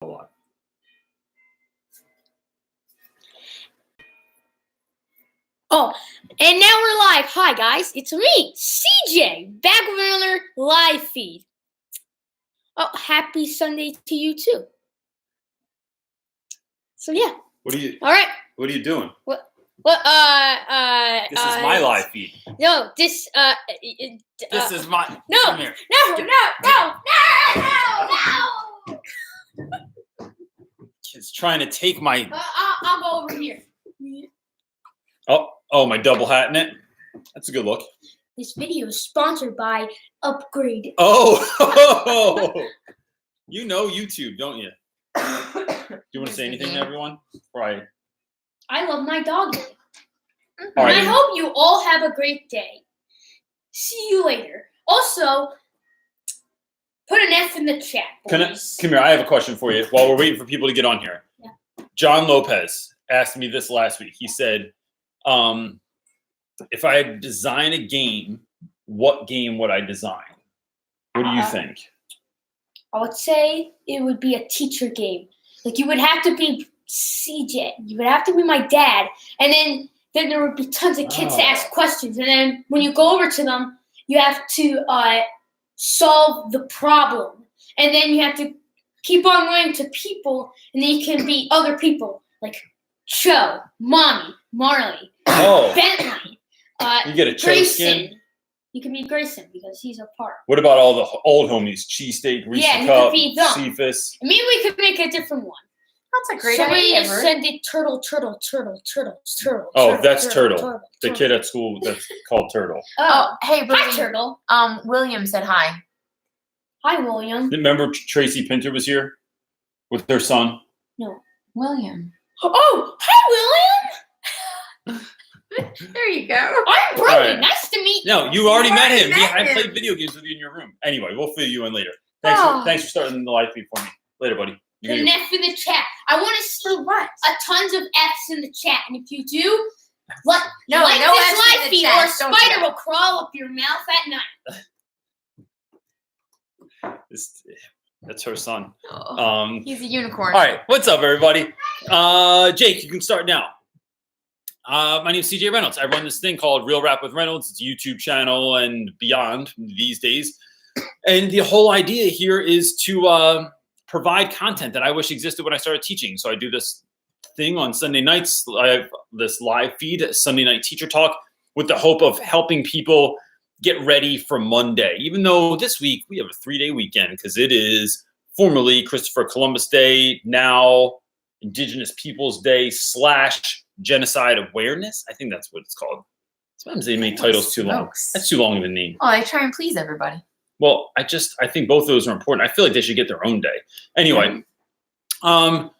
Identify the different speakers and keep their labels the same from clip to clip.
Speaker 1: a lot.
Speaker 2: Oh, and now we're live. Hi, guys. It's me, CJ, back with another live feed. Oh, happy Sunday to you, too. So, yeah.
Speaker 1: What are you?
Speaker 2: All right.
Speaker 1: What are you doing?
Speaker 2: What?
Speaker 1: This is my live feed.
Speaker 2: No, this.
Speaker 1: This is my.
Speaker 2: No,
Speaker 1: Come here.
Speaker 2: No.
Speaker 1: Kid's trying to take my.
Speaker 2: I'll go over here.
Speaker 1: Oh, my double hat in it. That's a good look.
Speaker 2: This video is sponsored by Upgrade.
Speaker 1: Oh, you know YouTube, don't you? Do you want to say anything to everyone? Right.
Speaker 2: I love my dog.
Speaker 1: All right.
Speaker 2: And I hope you all have a great day. See you later. Also, put an F in the chat, please.
Speaker 1: Come here. I have a question for you while we're waiting for people to get on here.
Speaker 2: Yeah.
Speaker 1: John Lopez asked me this last week. He said, if I had to design a game, what game would I design? What do you think? I
Speaker 2: would say it would be a teacher game. Like, you would have to be CJ. You would have to be my dad. And then there would be tons of kids to ask questions. And then when you go over to them, you have to solve the problem. And then you have to keep on going to people. And then you can be other people. Like Cho, Mommy, Marley, Bentley.
Speaker 1: You get a Cho skin?
Speaker 2: You can be Grayson because he's a part.
Speaker 1: What about all the old homies? Cheesesteak, Reese Cup, Cephas.
Speaker 2: Maybe we could make a different one.
Speaker 3: That's a great idea.
Speaker 2: Somebody send it turtle.
Speaker 1: Oh, that's Turtle. The kid at school that's called Turtle.
Speaker 3: Oh, hey, Brody.
Speaker 2: Hi, Turtle.
Speaker 3: William said hi.
Speaker 2: Hi, William.
Speaker 1: Remember Tracy Pinter was here with their son?
Speaker 2: No.
Speaker 3: William.
Speaker 2: Oh, hi, William.
Speaker 3: There you go.
Speaker 2: I'm Brody. Right. Nice to meet you.
Speaker 1: No, you already met him. I played video games with you in your room. Anyway, we'll fill you in later. Thanks for starting the live feed for me. Later, buddy.
Speaker 2: An F in the chat. I want to see tons of F's in the chat. And if you do, like this live feed or a spider will crawl up your mouth at night.
Speaker 1: That's her son.
Speaker 3: He's a unicorn.
Speaker 1: All right. What's up, everybody? Jake, you can start now. My name is CJ Reynolds. I run this thing called Real Rap With Reynolds. It's a YouTube channel and beyond these days. And the whole idea here is to provide content that I wish existed when I started teaching. So I do this thing on Sunday nights. I have this live feed, Sunday Night Teacher Talk, with the hope of helping people get ready for Monday. Even though this week we have a 3-day weekend because it is formerly Christopher Columbus Day, now Indigenous Peoples Day / Genocide Awareness. I think that's what it's called. Sometimes they make titles too long. That's too long of a name.
Speaker 3: Oh, they try and please everybody.
Speaker 1: Well, I think both of those are important. I feel like they should get their own day. Anyway, so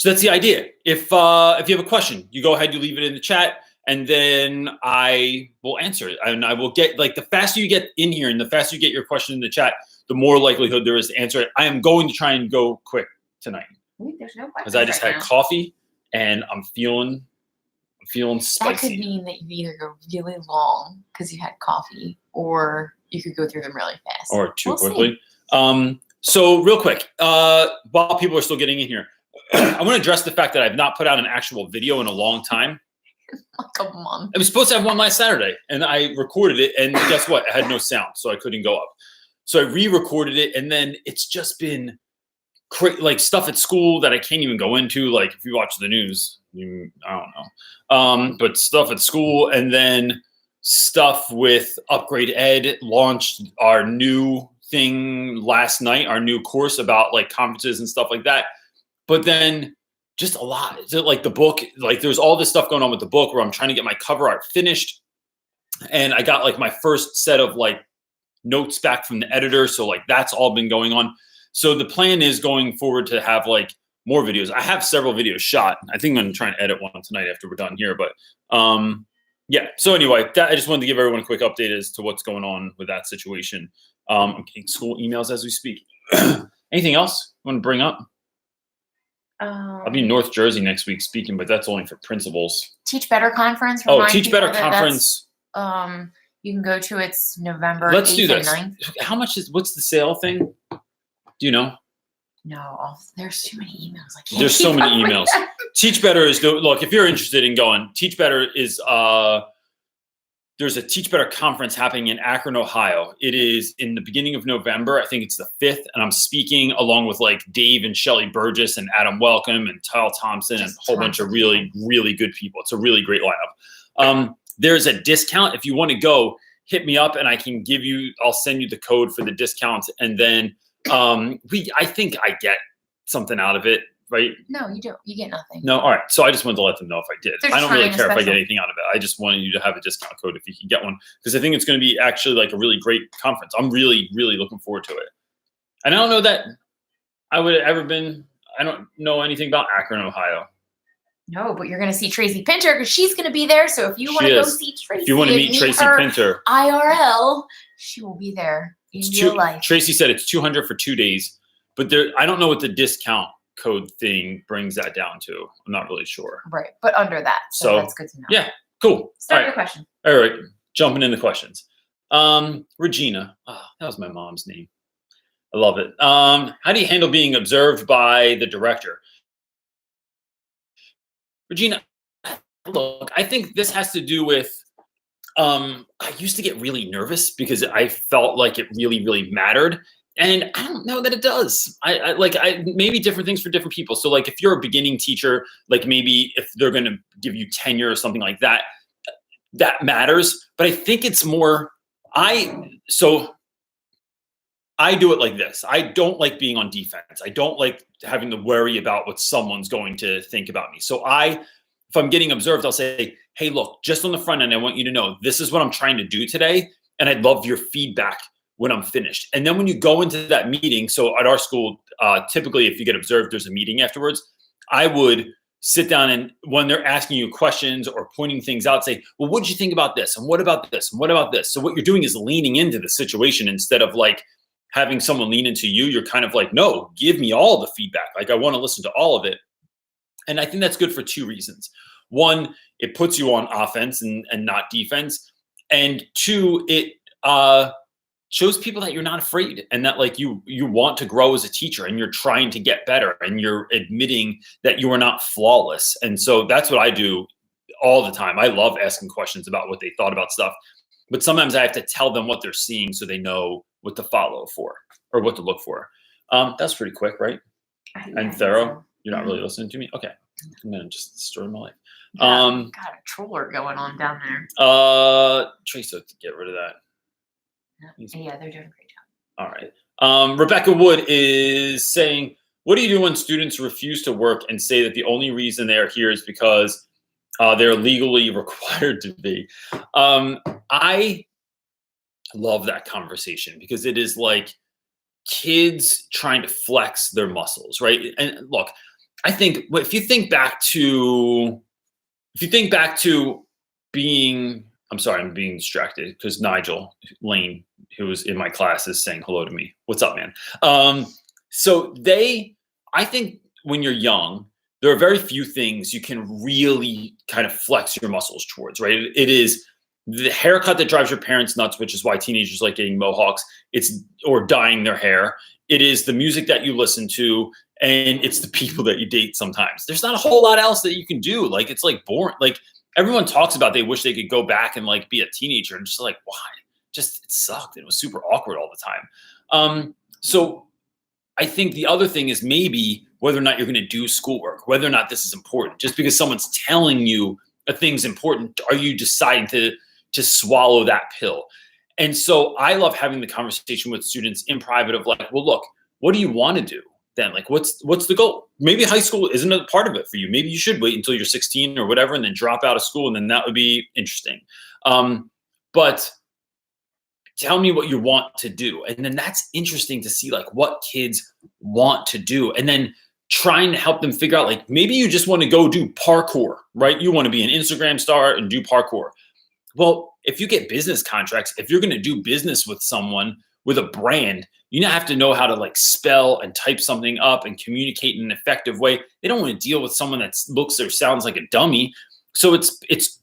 Speaker 1: that's the idea. If you have a question, you go ahead, you leave it in the chat, and then I will answer it. And I will get, like, the faster you get in here and the faster you get your question in the chat, the more likelihood there is to answer it. I am going to try and go quick tonight.
Speaker 3: There's no questions
Speaker 1: because I just had coffee and I'm feeling spicy.
Speaker 3: That could mean that you either go really long because you had coffee, or you could go through them really fast.
Speaker 1: Or too quickly. So real quick, while people are still getting in here, I want to address the fact that I've not put out an actual video in a long time.
Speaker 3: Like a month.
Speaker 1: I was supposed to have one last Saturday, and I recorded it, and guess what? I had no sound, so I couldn't go up. So I re-recorded it, and then it's just been like stuff at school that I can't even go into. Like if you watch the news, I don't know. But stuff at school, and then stuff with Upgrade Ed launched our new thing last night, our new course about like conferences and stuff like that. But then just a lot. Like the book, like there's all this stuff going on with the book where I'm trying to get my cover art finished. And I got like my first set of like notes back from the editor. So like that's all been going on. So the plan is going forward to have like more videos. I have several videos shot. I think I'm going to try and edit one tonight after we're done here. But yeah. So anyway, I just wanted to give everyone a quick update as to what's going on with that situation. I'm getting school emails as we speak. Anything else you want to bring up? I'll be in North Jersey next week speaking, but that's only for principals.
Speaker 3: Teach Better Conference.
Speaker 1: Teach Better Conference.
Speaker 3: You can go to it's November.
Speaker 1: Let's do this.
Speaker 3: 9th.
Speaker 1: What's the sale thing? Do you know?
Speaker 3: No, there's too many emails. I can't
Speaker 1: There's so
Speaker 3: keep
Speaker 1: many
Speaker 3: up with
Speaker 1: emails.
Speaker 3: that.
Speaker 1: Teach Better is look, if you're interested in going, Teach Better is there's a Teach Better conference happening in Akron, Ohio. It is in the beginning of November. I think it's the 5th, and I'm speaking along with like Dave and Shelly Burgess and Adam Welcome and Kyle Thompson and a whole bunch of really, really good people. It's a really great lineup. There's a discount. If you want to go, hit me up and I'll send you the code for the discount. And then I think I get something out of it, right?
Speaker 3: No, you don't. You get nothing.
Speaker 1: No, all right. So I just wanted to let them know if I did.
Speaker 3: They're
Speaker 1: I don't really
Speaker 3: trying a
Speaker 1: care if I get
Speaker 3: special.
Speaker 1: anything out of it. I just wanted you to have a discount code if you can get one, because I think it's going to be actually like a really great conference. I'm really, really looking forward to it. And I don't know that I would have ever been. I don't know anything about Akron, Ohio.
Speaker 3: No, but you're going to see Tracy Pinter because she's going to be there. So if you want to go see Tracy,
Speaker 1: If you want to meet Tracy
Speaker 3: her
Speaker 1: Pinter,
Speaker 3: IRL, she will be there in real life.
Speaker 1: Tracy said it's $200 for 2 days, but I don't know what the discount code thing brings that down to. I'm not really sure.
Speaker 3: Right, but under that, so that's good to know.
Speaker 1: Yeah, cool.
Speaker 3: Start your question.
Speaker 1: All right, jumping into questions. Regina, that was my mom's name. I love it. How do you handle being observed by the director? Regina, look, I think this has to do with, I used to get really nervous because I felt like it really, really mattered. And I don't know that it does. I maybe different things for different people. So like if you're a beginning teacher, like maybe if they're going to give you tenure or something like that, that matters. But I think it's more, so I do it like this. I don't like being on defense. I don't like having to worry about what someone's going to think about me. So if I'm getting observed, I'll say, hey, look, just on the front end, I want you to know this is what I'm trying to do today. And I'd love your feedback when I'm finished. And then when you go into that meeting, so at our school, typically if you get observed, there's a meeting afterwards. I would sit down and when they're asking you questions or pointing things out, say, well, what did you think about this? And what about this? And what about this? So what you're doing is leaning into the situation instead of like having someone lean into you. You're kind of like, no, give me all the feedback. Like I want to listen to all of it. And I think that's good for two reasons. One, it puts you on offense and not defense. And two, it shows people that you're not afraid and that like you want to grow as a teacher and you're trying to get better and you're admitting that you are not flawless. And so that's what I do all the time. I love asking questions about what they thought about stuff, but sometimes I have to tell them what they're seeing so they know what to follow for or what to look for. That's pretty quick, right? And thorough. So. You're not really listening to me? Okay. I'm going to just destroy my life.
Speaker 3: Got a troller going on down
Speaker 1: there. Tracy, get rid of that.
Speaker 3: Yeah, they're doing a great job.
Speaker 1: All right. Rebecca Wood is saying, what do you do when students refuse to work and say that the only reason they are here is because they're legally required to be? I love that conversation because it is like kids trying to flex their muscles, right? And look, I think if you think back to being, I'm sorry, I'm being distracted because Nigel Lane, who was in my class, is saying hello to me. What's up, man? So I think when you're young, there are very few things you can really kind of flex your muscles towards, right? It is the haircut that drives your parents nuts, which is why teenagers like getting mohawks, or dyeing their hair. It is the music that you listen to, and it's the people that you date sometimes. There's not a whole lot else that you can do. Like, it's like boring. Like, everyone talks about they wish they could go back and like be a teenager and just like, why? Just, it sucked. It was super awkward all the time. So I think the other thing is maybe whether or not you're going to do schoolwork, whether or not this is important. Just because someone's telling you a thing's important, are you deciding to swallow that pill? And so I love having the conversation with students in private of like, well, look, what do you want to do then? Like, what's the goal? Maybe high school isn't a part of it for you. Maybe you should wait until you're 16 or whatever, and then drop out of school. And then that would be interesting. But tell me what you want to do. And then that's interesting to see like what kids want to do. And then trying to help them figure out, like, maybe you just want to go do parkour, right? You want to be an Instagram star and do parkour. Well, if you get business contracts, if you're going to do business with someone, with a brand, you have to know how to like spell and type something up and communicate in an effective way. They don't want to deal with someone that looks or sounds like a dummy. So it's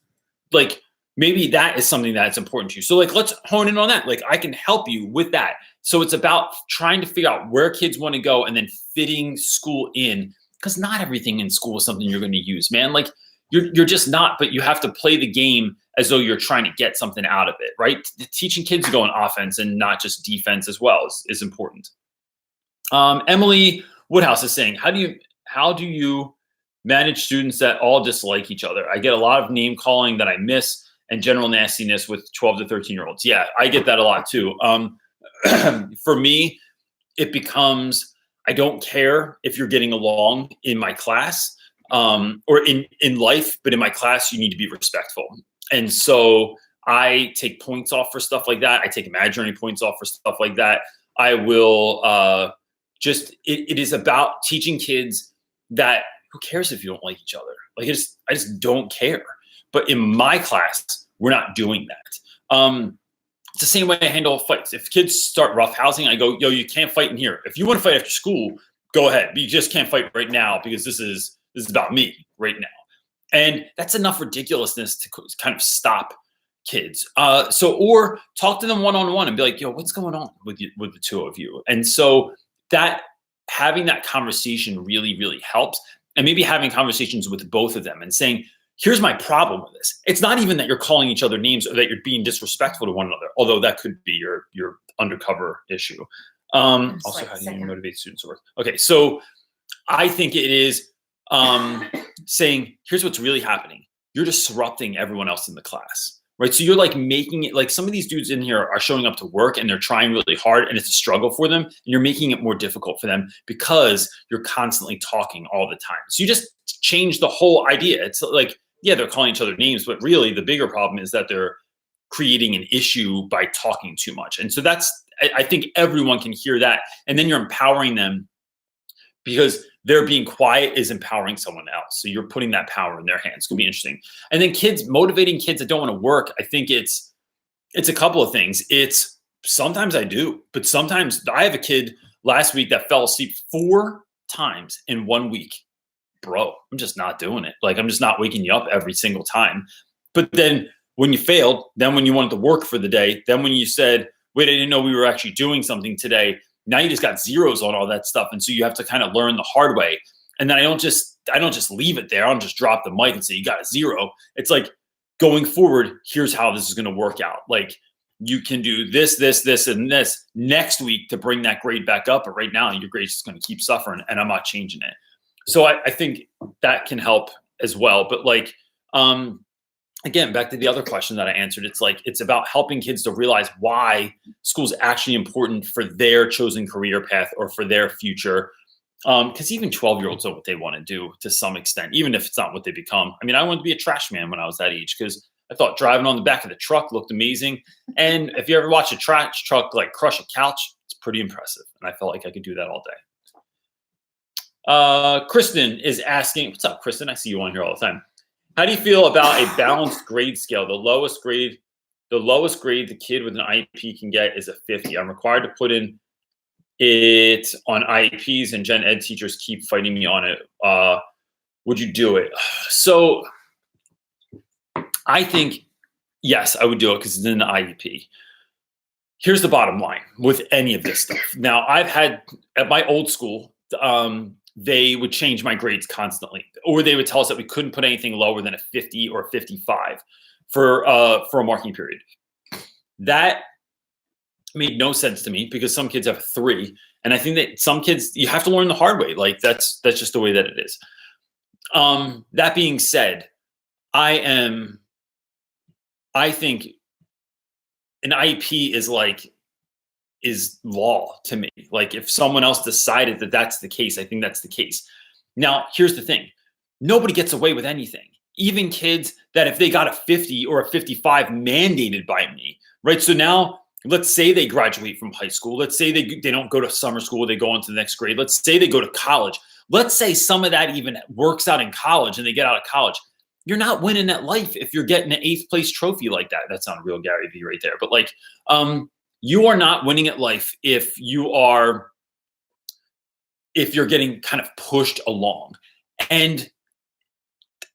Speaker 1: like, maybe that is something that's important to you. So like, let's hone in on that. Like, I can help you with that So it's about trying to figure out where kids want to go and then fitting school in, because not everything in school is something you're going to use, man. Like you're just not, but you have to play the game as though you're trying to get something out of it, right? Teaching kids to go on offense and not just defense as well is important. Emily Woodhouse is saying, how do you manage students that all dislike each other? I get a lot of name calling that I miss and general nastiness with 12 to 13-year-olds. Yeah, I get that a lot too. For me, it becomes, I don't care if you're getting along in my class or in life, but in my class, you need to be respectful. And so I take points off for stuff like that. I take imaginary points off for stuff like that. I will it is about teaching kids that who cares if you don't like each other? Like I just don't care. But in my class, we're not doing that. It's the same way I handle fights. If kids start roughhousing, I go, yo, you can't fight in here. If you want to fight after school, go ahead. But you just can't fight right now because this is about me right now. And that's enough ridiculousness to kind of stop kids. Or talk to them one-on-one and be like, yo, what's going on with the two of you? And so that having that conversation really, really helps. And maybe having conversations with both of them and saying, here's my problem with this. It's not even that you're calling each other names or that you're being disrespectful to one another, although that could be your undercover issue. Also, how do you motivate students to work? Okay, so I think it is saying, here's what's really happening. You're disrupting everyone else in the class, right? So you're like making it, like some of these dudes in here are showing up to work and they're trying really hard and it's a struggle for them. And you're making it more difficult for them because you're constantly talking all the time. So you just change the whole idea. It's like, yeah, they're calling each other names, but really the bigger problem is that they're creating an issue by talking too much. And so I think everyone can hear that. And then you're empowering them because their being quiet is empowering someone else. So you're putting that power in their hands. It's gonna be interesting. And then motivating kids that don't want to work. I think it's a couple of things. It's sometimes I do, but sometimes I have a kid last week that fell asleep 4 times in 1 week. Bro, I'm just not doing it. Like, I'm just not waking you up every single time. But then when you failed, then when you wanted to work for the day, then when you said, wait, I didn't know we were actually doing something today. Now you just got zeros on all that stuff. And so you have to kind of learn the hard way. And then I don't just leave it there. I don't just drop the mic and say, you got a 0. It's like, going forward, here's how this is going to work out. Like, you can do this, and this next week to bring that grade back up. But right now your grade's just going to keep suffering and I'm not changing it. So I think that can help as well. But like, again, back to the other question that I answered, it's like, it's about helping kids to realize why school is actually important for their chosen career path or for their future. Because even 12-year-olds know what they want to do to some extent, even if it's not what they become. I mean, I wanted to be a trash man when I was that age because I thought driving on the back of the truck looked amazing. And if you ever watch a trash truck like crush a couch, it's pretty impressive. And I felt like I could do that all day. Kristen is asking, what's up, Kristen? I see you on here all the time. How do you feel about a balanced grade scale? The lowest grade the kid with an IEP can get is a 50. I'm required to put in it on IEPs and gen ed teachers keep fighting me on it. Would you do it? So I think, yes, I would do it because it's in the IEP. Here's the bottom line with any of this stuff. Now, I've had at my old school, they would change my grades constantly, or they would tell us that we couldn't put anything lower than a 50 or a 55 for a marking period. That made no sense to me because some kids have a 3. And I think that some kids, you have to learn the hard way. Like that's just the way that it is. That being said, I think an IEP is law to me. Like if someone else decided that that's the case, I think that's the case. Now, here's the thing. Nobody gets away with anything. Even kids that if they got a 50 or a 55 mandated by me, right? So now let's say they graduate from high school. Let's say they don't go to summer school. They go on to the next grade. Let's say they go to college. Let's say some of that even works out in college and they get out of college. You're not winning at life if you're getting an 8th place trophy like that. That's not real Gary Vee right there. But like, you are not winning at life if you're getting kind of pushed along. And,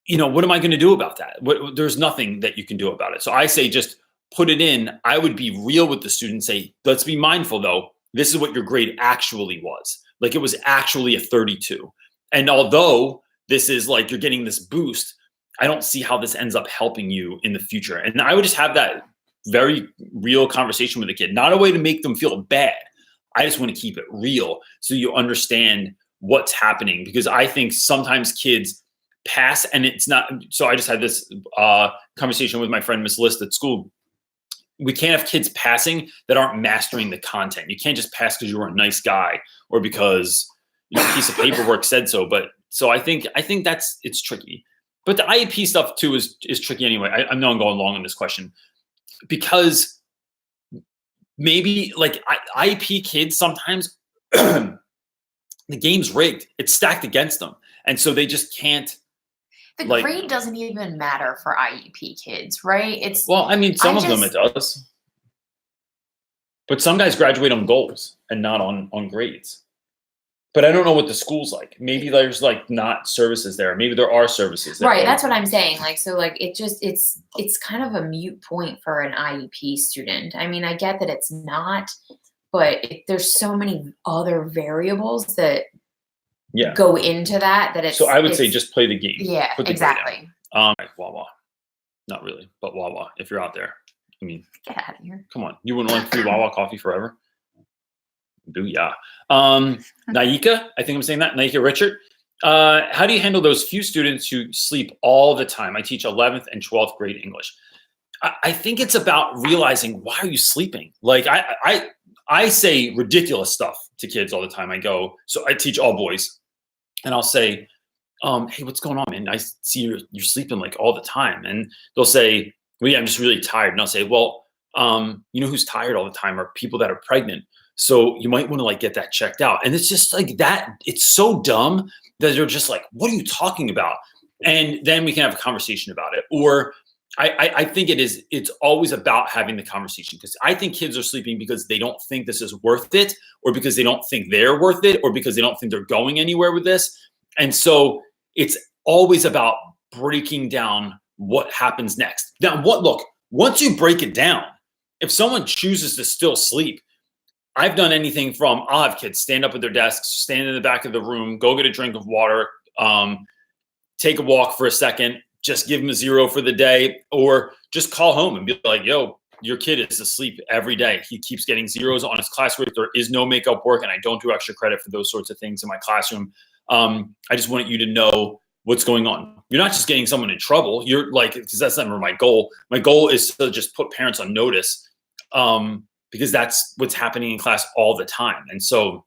Speaker 1: what am I going to do about that? There's nothing that you can do about it. So I say, just put it in. I would be real with the student, say, let's be mindful though. this is what your grade actually was. Like it was actually a 32. And although this is like you're getting this boost, I don't see how this ends up helping you in the future. And I would just have that very real conversation with the kid, not a way to make them feel bad. I just want to keep it real so you understand what's happening, because I think sometimes kids pass and it's not. So I just had this conversation with my friend Miss List at school. We can't have kids passing that aren't mastering the content. You can't just pass because you were a nice guy or because a piece of paperwork said so. But so I think it's tricky. But the IEP stuff too is tricky anyway. I know I'm going long on this question because maybe like IEP kids sometimes the game's rigged. It's stacked against them. And so they just can't.
Speaker 3: The grade doesn't even matter for IEP kids, right?
Speaker 1: Some of them it does. But some guys graduate on goals and not on grades. But I don't know what the school's like. Maybe there's like not services there. Maybe there are services there.
Speaker 3: Right, that's what I'm saying. Like, so like it's kind of a moot point for an IEP student. I mean, I get that it's not, but there's so many other variables that go into that it's.
Speaker 1: So I would say just play the game.
Speaker 3: Yeah, exactly.
Speaker 1: Wawa. Not really, but Wawa, if you're out there. I mean,
Speaker 3: get out of here.
Speaker 1: Come on. You wouldn't want free Wawa coffee forever? Booyah. Naika, I think I'm saying that. Naika Richard. How do you handle those few students who sleep all the time? I teach 11th and 12th grade English. I think it's about realizing, why are you sleeping? Like I say ridiculous stuff to kids all the time. So I teach all boys and I'll say, hey, what's going on, man? I see you're sleeping like all the time. And they'll say, well, yeah, I'm just really tired. And I'll say, well, you know who's tired all the time are people that are pregnant. So you might want to like get that checked out. And it's just like that. It's so dumb that they're just like, what are you talking about? And then we can have a conversation about it. Or I think it's always about having the conversation, because I think kids are sleeping because they don't think this is worth it, or because they don't think they're worth it, or because they don't think they're going anywhere with this. And so it's always about breaking down what happens next. Now, once you break it down, if someone chooses to still sleep, I've done anything from, I'll have kids stand up at their desks, stand in the back of the room, go get a drink of water, take a walk for a second, just give them a 0 for the day, or just call home and be like, yo, your kid is asleep every day. He keeps getting 0s on his classwork. There is no makeup work, and I don't do extra credit for those sorts of things in my classroom. I just want you to know what's going on. You're not just getting someone in trouble. You're like, because that's never my goal. My goal is to just put parents on notice, because that's what's happening in class all the time. And so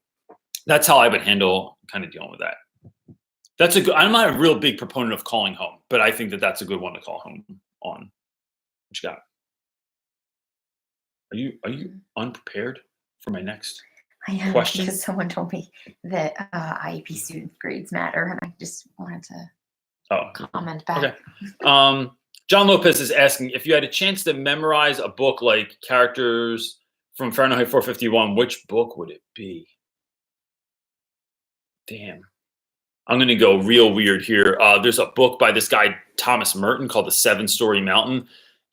Speaker 1: that's how I would handle kind of dealing with that. I'm not a real big proponent of calling home, but I think that's a good one to call home on. What you got? Are you unprepared for my next question?
Speaker 3: Because someone told me that IEP student grades matter, and I just wanted to comment back.
Speaker 1: Okay. John Lopez is asking, if you had a chance to memorize a book like characters from Fahrenheit 451, which book would it be? Damn. I'm going to go real weird here. There's a book by this guy, Thomas Merton, called The 7-Story Mountain.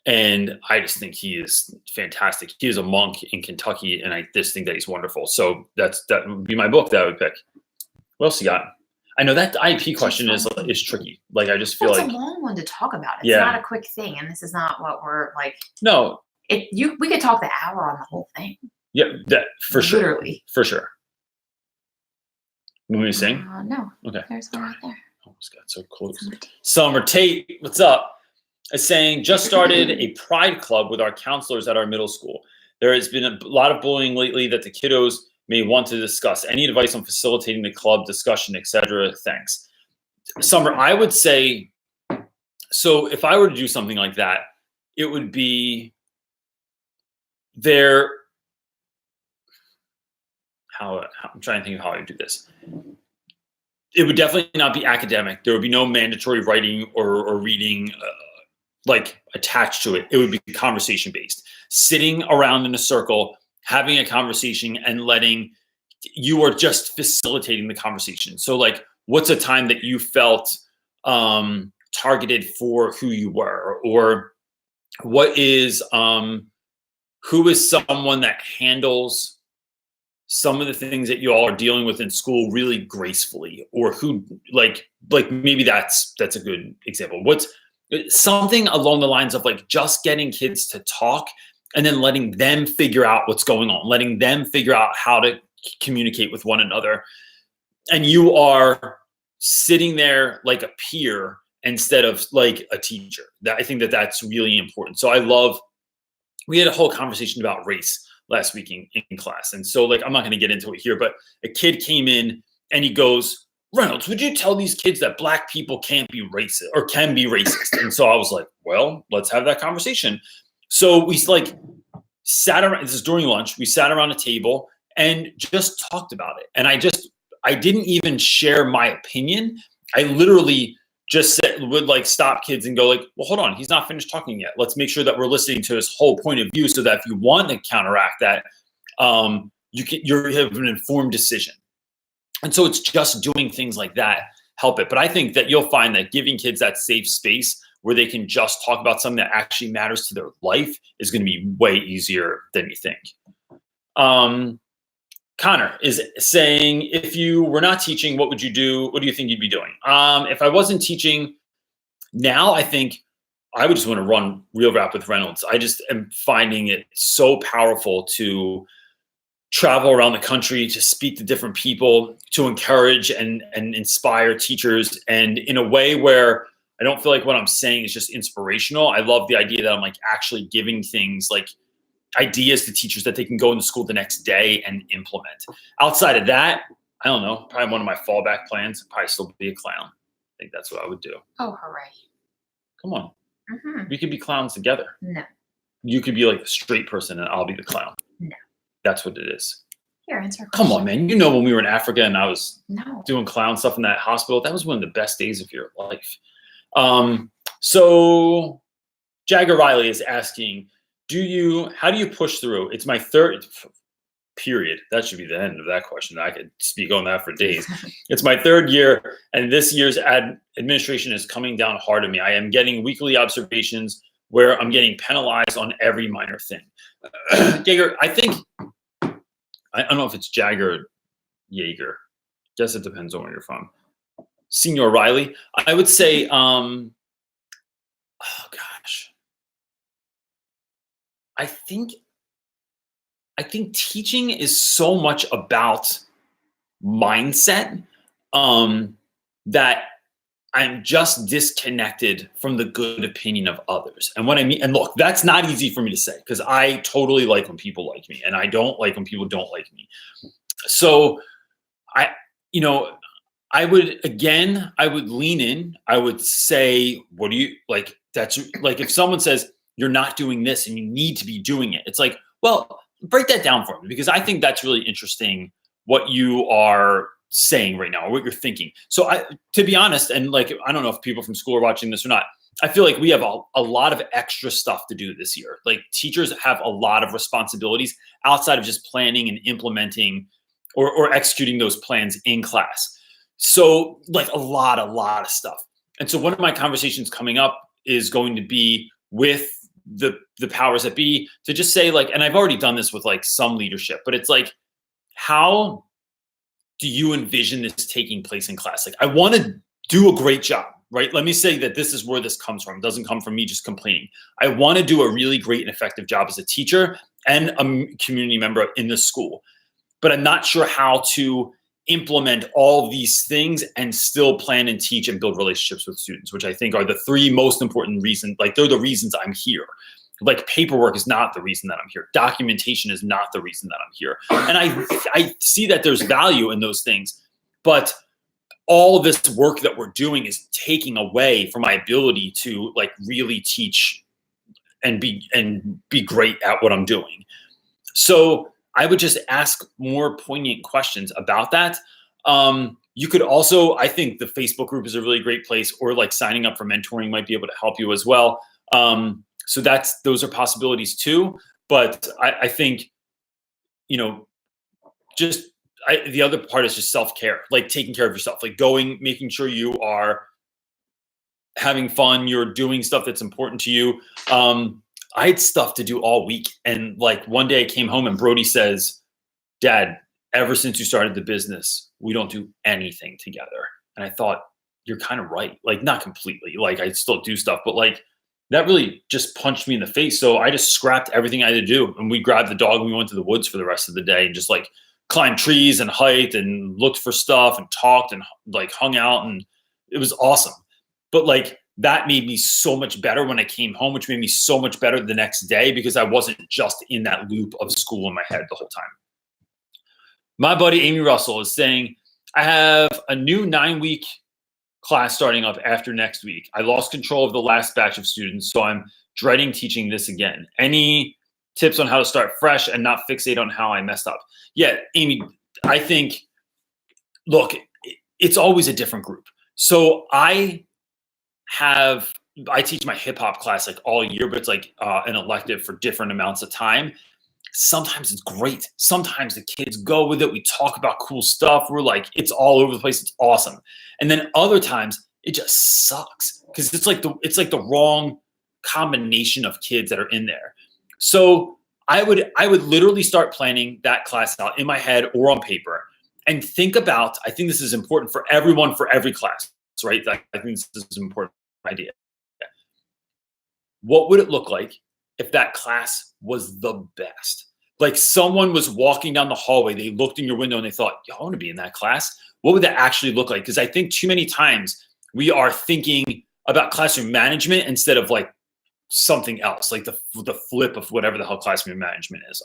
Speaker 1: And I just think he is fantastic. He is a monk in Kentucky, and I just think that he's wonderful. So that would be my book that I would pick. What else you got? I know that IP question is tricky. Like, I just feel like
Speaker 3: it's a long one to talk about. It's not a quick thing, and this is not what we're like.
Speaker 1: No,
Speaker 3: we could talk the hour on the whole thing.
Speaker 1: Yeah, that for sure.
Speaker 3: Literally,
Speaker 1: for sure. You want me to sing?
Speaker 3: No.
Speaker 1: Okay.
Speaker 3: There's one right there.
Speaker 1: Almost got so close. Summer Tate, what's up? Is saying, just started a pride club with our counselors at our middle school. There has been a lot of bullying lately that the kiddos may want to discuss. Any advice on facilitating the club discussion, etc.? Thanks. Summer, I would say, so if I were to do something like that, it would be there. I'm trying to think of how I would do this. It would definitely not be academic. There would be no mandatory writing or reading like attached to it. It would be conversation based. Sitting around in a circle, having a conversation, and you are just facilitating the conversation. So like, what's a time that you felt targeted for who you were? Or what is, who is someone that handles some of the things that you all are dealing with in school really gracefully, or who like maybe that's a good example. What's something along the lines of like just getting kids to talk and then letting them figure out what's going on, letting them figure out how to communicate with one another. And you are sitting there like a peer instead of like a teacher. I think that's really important. So we had a whole conversation about race last week in class. And so like, I'm not going to get into it here, but a kid came in and he goes, Reynolds, would you tell these kids that black people can't be racist or can be racist? And so I was like, well, let's have that conversation. So we like sat around, this is during lunch, we sat around a table and just talked about it. And I didn't even share my opinion. I literally just would like stop kids and go like, well, hold on, he's not finished talking yet. Let's make sure that we're listening to his whole point of view so that if you want to counteract that, you have an informed decision. And so it's just doing things like that help it. But I think that you'll find that giving kids that safe space where they can just talk about something that actually matters to their life is going to be way easier than you think. Connor is saying, if you were not teaching, what would you do? What do you think you'd be doing? If I wasn't teaching now, I think I would just want to run Real Rap with Reynolds. I just am finding it so powerful to travel around the country, to speak to different people, to encourage and inspire teachers, and in a way where I don't feel like what I'm saying is just inspirational. I love the idea that I'm like actually giving things like ideas to teachers that they can go into school the next day and implement. Outside of that, I don't know, probably one of my fallback plans would probably still be a clown. I think that's what I would do.
Speaker 3: Oh, hooray.
Speaker 1: Come on.
Speaker 3: Mm-hmm.
Speaker 1: We could be clowns together.
Speaker 3: No.
Speaker 1: You could be like a straight person and I'll be the clown.
Speaker 3: No.
Speaker 1: That's what it is.
Speaker 3: Here, answer a
Speaker 1: Come
Speaker 3: question.
Speaker 1: on, man. You know when we were in Africa and I was
Speaker 3: No.
Speaker 1: doing clown stuff in that hospital, that was one of the best days of your life. So Jagger Riley is asking, how do you push through? It's my third period. That should be the end of that question. I could speak on that for days. It's my third year, and this year's administration is coming down hard on me. I am getting weekly observations where I'm getting penalized on every minor thing. Jagger, I don't know if it's Jagger or Jaeger. Guess it depends on where you're from. Senior Riley, I would say, oh gosh. I think teaching is so much about mindset that I'm just disconnected from the good opinion of others. And what I mean, and look, that's not easy for me to say because I totally like when people like me and I don't like when people don't like me. So I would lean in. I would say, what do you like? That's like, if someone says you're not doing this and you need to be doing it, it's like, well, break that down for me, because I think that's really interesting what you are saying right now, or what you're thinking. So to be honest, and like, I don't know if people from school are watching this or not, I feel like we have a lot of extra stuff to do this year. Like teachers have a lot of responsibilities outside of just planning and implementing or executing those plans in class. So like a lot of stuff. And so one of my conversations coming up is going to be with the powers that be to just say like, and I've already done this with like some leadership, but it's like, how do you envision this taking place in class? Like, I want to do a great job, right? Let me say that this is where this comes from. It doesn't come from me just complaining. I want to do a really great and effective job as a teacher and a community member in the school, but I'm not sure how to implement all these things and still plan and teach and build relationships with students, which I think are the three most important reasons. Like, they're the reasons I'm here. Like, paperwork is not the reason that I'm here. Documentation is not the reason that I'm here. And I see that there's value in those things, but all of this work that we're doing is taking away from my ability to like really teach and be great at what I'm doing. So I would just ask more poignant questions about that. You could also, I think the Facebook group is a really great place, or like signing up for mentoring might be able to help you as well. So those are possibilities too. But I think, the other part is just self-care, like taking care of yourself, like making sure you are having fun, you're doing stuff that's important to you. I had stuff to do all week. And like one day I came home and Brody says, Dad, ever since you started the business, we don't do anything together. And I thought, you're kind of right. Like, not completely. Like, I still do stuff, but like, that really just punched me in the face. So I just scrapped everything I had to do. And we grabbed the dog and we went to the woods for the rest of the day and just like climbed trees and hiked and looked for stuff and talked and like hung out. And it was awesome. But like, that made me so much better when I came home, which made me so much better the next day because I wasn't just in that loop of school in my head the whole time. My buddy Amy Russell is saying, I have a new 9-week class starting up after next week. I lost control of the last batch of students, so I'm dreading teaching this again. Any tips on how to start fresh and not fixate on how I messed up? Yeah, Amy, I think, look, it's always a different group. So I teach my hip hop class like all year, but it's like an elective for different amounts of time. Sometimes it's great. Sometimes the kids go with it. We talk about cool stuff. We're like, it's all over the place. It's awesome. And then other times it just sucks because it's like the wrong combination of kids that are in there. So I would literally start planning that class out in my head or on paper and think about, I think this is important for everyone, for every class, right? I think this is an important idea. What would it look like if that class was the best? Like someone was walking down the hallway, they looked in your window and they thought, yo, I want to be in that class. What would that actually look like? Because I think too many times we are thinking about classroom management instead of like something else, like the flip of whatever the hell classroom management is.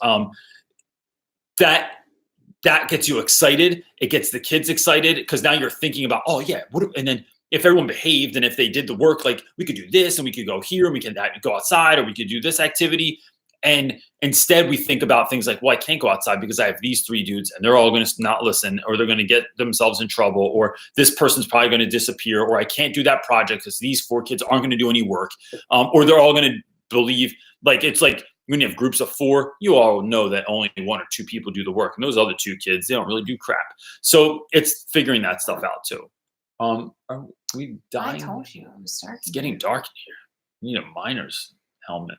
Speaker 1: That gets you excited. It gets the kids excited because now you're thinking about, oh yeah, and then if everyone behaved and if they did the work, like we could do this and we could go here and we can go outside or we could do this activity. And instead we think about things like, well, I can't go outside because I have these 3 dudes and they're all going to not listen, or they're going to get themselves in trouble, or this person's probably going to disappear, or I can't do that project because these 4 kids aren't going to do any work. Or they're all going to believe, like, it's like when you have groups of 4, you all know that only 1 or 2 people do the work. And those other 2 kids, they don't really do crap. So it's figuring that stuff out too. Are we dying?
Speaker 3: I told you it was starting.
Speaker 1: It's getting dark in here. You need a miner's helmet.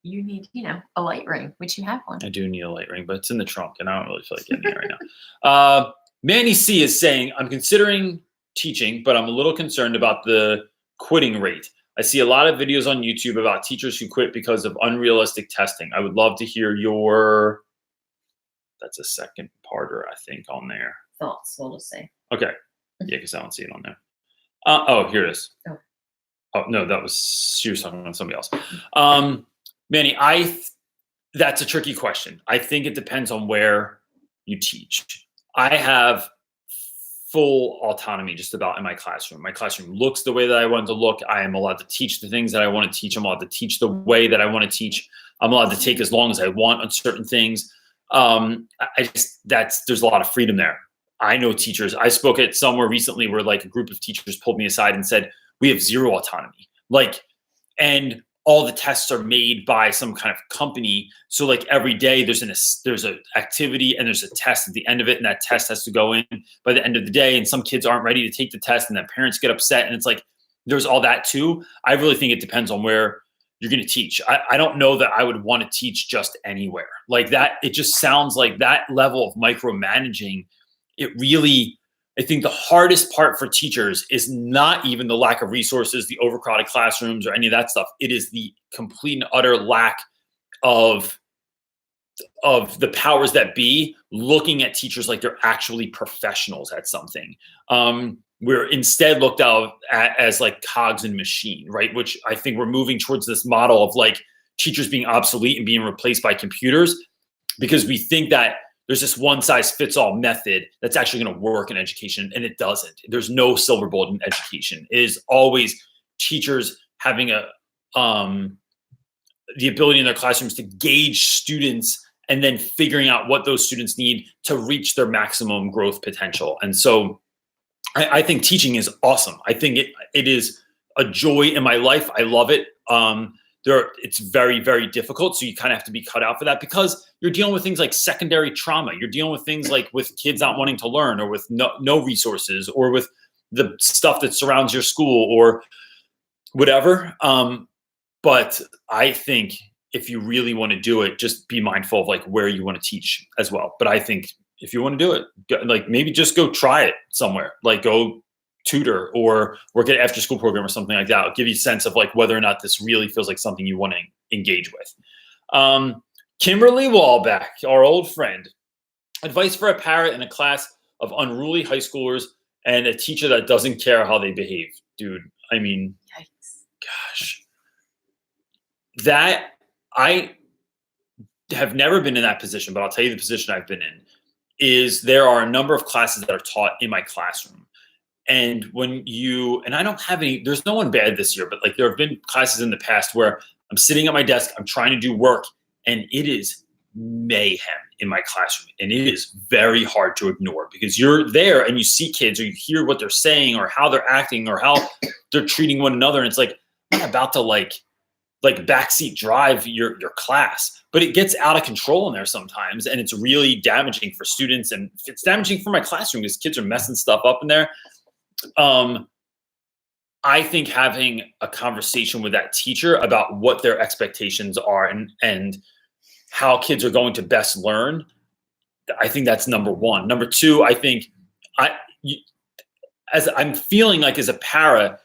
Speaker 3: You need, a light ring, which you have one.
Speaker 1: I do need a light ring, but it's in the trunk, and I don't really feel like getting it right now. Manny C is saying, I'm considering teaching, but I'm a little concerned about the quitting rate. I see a lot of videos on YouTube about teachers who quit because of unrealistic testing. I would love to hear your, that's a second parter, I think, on there.
Speaker 3: Thoughts, we'll just say. Okay.
Speaker 1: Yeah, because I don't see it on there. Oh, here it is.
Speaker 3: Oh,
Speaker 1: no, she was talking about somebody else. Manny, that's a tricky question. I think it depends on where you teach. I have full autonomy just about in my classroom. My classroom looks the way that I want it to look. I am allowed to teach the things that I want to teach. I'm allowed to teach the way that I want to teach. I'm allowed to take as long as I want on certain things. There's a lot of freedom there. I know teachers. I spoke at somewhere recently where like a group of teachers pulled me aside and said, we have zero autonomy. And all the tests are made by some kind of company. So like every day there's an activity and there's a test at the end of it. And that test has to go in by the end of the day. And some kids aren't ready to take the test and then parents get upset. And it's like, there's all that too. I really think it depends on where you're going to teach. I don't know that I would want to teach just anywhere like that. It just sounds like that level of micromanaging. It really, I think the hardest part for teachers is not even the lack of resources, the overcrowded classrooms, or any of that stuff. It is the complete and utter lack of the powers that be looking at teachers like they're actually professionals at something. We're instead looked at as like cogs in machine, right? Which I think we're moving towards this model of like teachers being obsolete and being replaced by computers because we think that there's this one size fits all method that's actually going to work in education, and it doesn't. There's no silver bullet in education. It is always teachers having the ability in their classrooms to gauge students and then figuring out what those students need to reach their maximum growth potential. And so I think teaching is awesome. I think it is a joy in my life. I love it. It's very, very difficult. So you kind of have to be cut out for that because you're dealing with things like secondary trauma. You're dealing with things like with kids not wanting to learn, or with no resources, or with the stuff that surrounds your school or whatever. But I think if you really want to do it, just be mindful of like where you want to teach as well. But I think if you want to do it, like maybe just go try it somewhere, like go tutor or work at after school program or something like that. It'll give you a sense of like whether or not this really feels like something you want to engage with. Kimberly Wallback, our old friend, advice for a parrot in a class of unruly high schoolers and a teacher that doesn't care how they behave. Dude, I mean,
Speaker 3: Yikes.
Speaker 1: gosh, that I have never been in that position, but I'll tell you the position I've been in is there are a number of classes that are taught in my classroom. And when you, and I don't have any, there's no one bad this year, but like there have been classes in the past where I'm sitting at my desk, I'm trying to do work, and it is mayhem in my classroom. And it is very hard to ignore because you're there and you see kids or you hear what they're saying or how they're acting or how they're treating one another. And it's like, I'm not about to like backseat drive your class, but it gets out of control in there sometimes. And it's really damaging for students and it's damaging for my classroom because kids are messing stuff up in there. I think having a conversation with that teacher about what their expectations are and how kids are going to best learn, I think that's number one. Number two, I think as I'm feeling like as a para,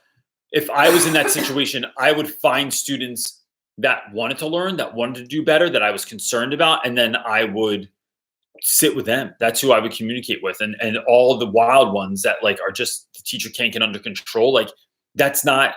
Speaker 1: if I was in that situation, I would find students that wanted to learn, that wanted to do better, that I was concerned about, and then I would sit with them. That's who I would communicate with. And all the wild ones that like are just the teacher can't get under control, like that's not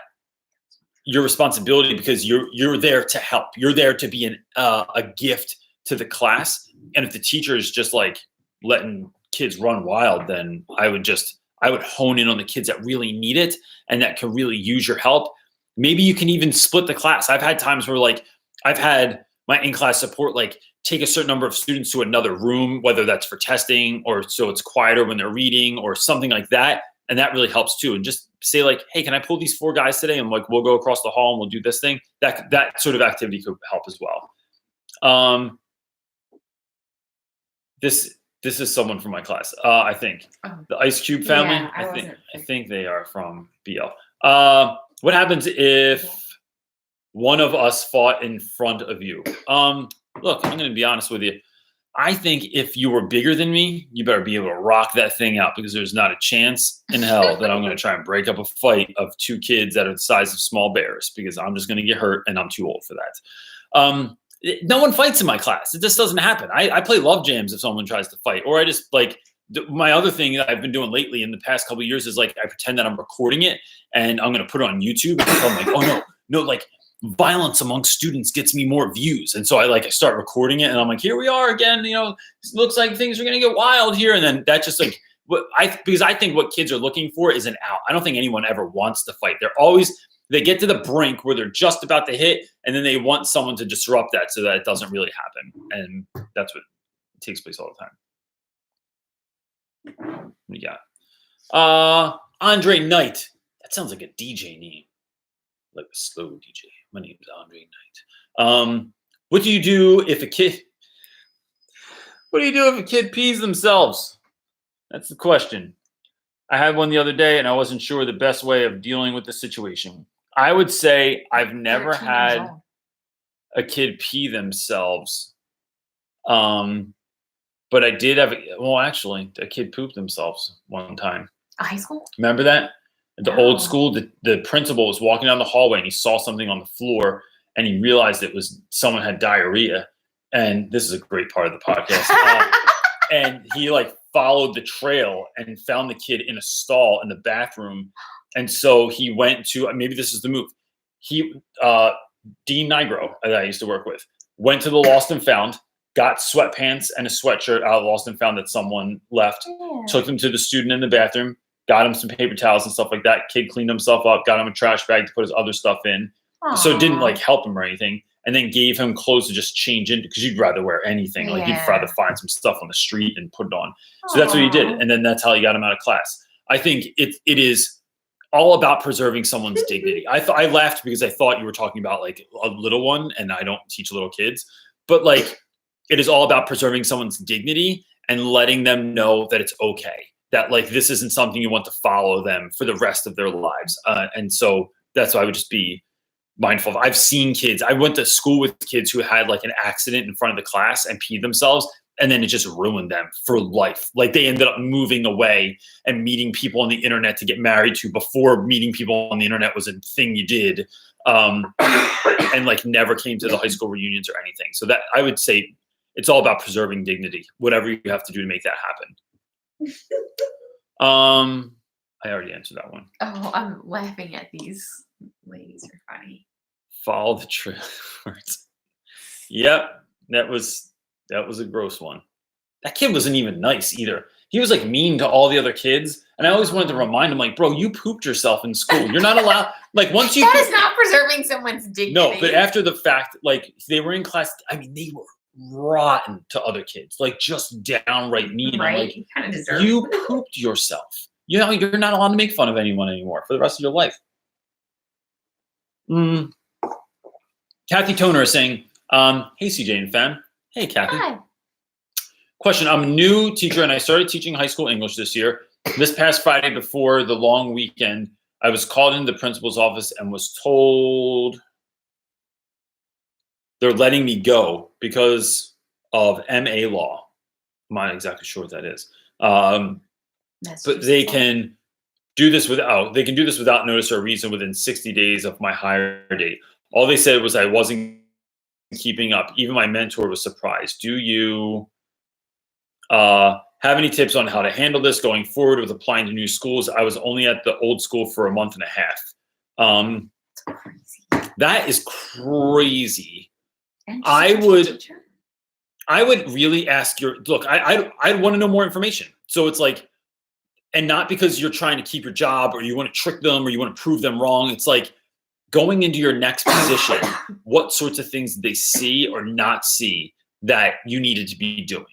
Speaker 1: your responsibility because you're there to help. You're there to be a gift to the class. And if the teacher is just like letting kids run wild, then I would hone in on the kids that really need it and that can really use your help. Maybe you can even split the class. I've had times where like I've had my in-class support like take a certain number of students to another room, whether that's for testing or so it's quieter when they're reading or something like that. And that really helps too. And just say like, hey, can I pull these 4 guys today? And like, we'll go across the hall and we'll do this thing. That sort of activity could help as well. This is someone from my class. I think the Ice Cube family.
Speaker 3: Yeah,
Speaker 1: I think they are from BL. What happens if one of us fought in front of you? Look, I'm going to be honest with you. I think if you were bigger than me, you better be able to rock that thing out because there's not a chance in hell that I'm going to try and break up a fight of 2 kids that are the size of small bears because I'm just going to get hurt and I'm too old for that. No one fights in my class. It just doesn't happen. I play love jams if someone tries to fight, or I just like my other thing that I've been doing lately in the past couple of years is like I pretend that I'm recording it and I'm going to put it on YouTube and I'm like, oh no, like violence amongst students gets me more views. And so I start recording it and I'm like, here we are again, it looks like things are going to get wild here. And then that just like because I think what kids are looking for is an out. I don't think anyone ever wants to fight. They get to the brink where they're just about to hit and then they want someone to disrupt that so that it doesn't really happen. And that's what takes place all the time. What do you got? Andre Knight. That sounds like a DJ name. Like a slow DJ. My name is Andre Knight. What do you do if a kid pees themselves? That's the question. I had one the other day and I wasn't sure the best way of dealing with the situation. I would say I've never had a kid pee themselves. But I did have actually a kid pooped themselves one time.
Speaker 3: High school?
Speaker 1: Remember that? At the old school, the principal was walking down the hallway and he saw something on the floor and he realized it was someone had diarrhea. And this is a great part of the podcast. And he like followed the trail and found the kid in a stall in the bathroom. And so he went to, maybe this is the move. Dean Nigro, that I used to work with, went to the Lost and Found, got sweatpants and a sweatshirt out of Lost and Found that someone left, took them to the student in the bathroom, got him some paper towels and stuff like that. Kid cleaned himself up, got him a trash bag to put his other stuff in.
Speaker 3: Aww.
Speaker 1: So it didn't like help him or anything. And then gave him clothes to just change into because you'd rather wear anything. Like you'd rather find some stuff on the street and put it on. So that's what he did. And then that's how he got him out of class. I think it is all about preserving someone's dignity. I laughed because I thought you were talking about like a little one and I don't teach little kids. But like it is all about preserving someone's dignity and letting them know that it's okay. That like this isn't something you want to follow them for the rest of their lives. And so that's why I would just be mindful of. I've seen kids. I went to school with kids who had like an accident in front of the class and peed themselves. and then it just ruined them for life. Like they ended up moving away and meeting people on the internet to get married to before meeting people on the internet was a thing you did. And like never came to the high school reunions or anything. So that I would say it's all about preserving dignity, whatever you have to do to make that happen. I already answered that one.
Speaker 3: Oh, I'm laughing at these ladies are funny.
Speaker 1: Follow the trail. Yep, that was a gross one. That kid wasn't even nice either. He was like mean to all the other kids, and I always wanted to remind him, like, bro, you pooped yourself in school. You're not allowed. Like once you
Speaker 3: that is not preserving someone's dignity.
Speaker 1: No, but after the fact, like they were in class. I mean, they were rotten to other kids, like just downright mean.
Speaker 3: Right,
Speaker 1: Like,
Speaker 3: you kind of deserve.
Speaker 1: you pooped yourself. You know, you're not allowed to make fun of anyone anymore for the rest of your life. Kathy Toner is saying, hey, CJ and fam. Hey, Kathy.
Speaker 2: Hi.
Speaker 1: Question. I'm a new teacher and I started teaching high school English this year. This past Friday before the long weekend, I was called into the principal's office and was told they're letting me go because of MA law. I'm not exactly sure what that is. But they can do this without notice or reason within 60 days of my hire date. All they said was I wasn't keeping up. Even my mentor was surprised. Do you have any tips on how to handle this going forward with applying to new schools? I was only at the old school for a month and a half. That is crazy. I would really ask I'd want to know more information. So it's like, and not because you're trying to keep your job or you want to trick them or you want to prove them wrong. It's like going into your next position, what sorts of things did they see or not see that you needed to be doing?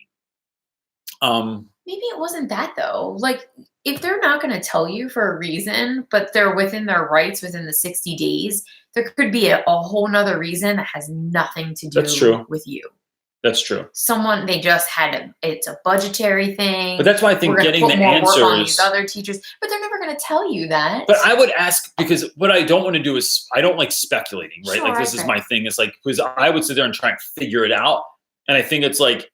Speaker 3: Maybe it wasn't that though. Like if they're not going to tell you for a reason, but they're within their rights within the 60 days, there could be a whole nother reason that has nothing to do with you.
Speaker 1: That's true.
Speaker 3: They just it's a budgetary thing.
Speaker 1: But that's why I think getting the answers
Speaker 3: on these other teachers, but they're never going to tell you that.
Speaker 1: But I would ask, because what I don't want to do is I don't like speculating, right?
Speaker 3: Sure,
Speaker 1: like this is my thing. It's like, because I would sit there and try and figure it out. And I think it's like,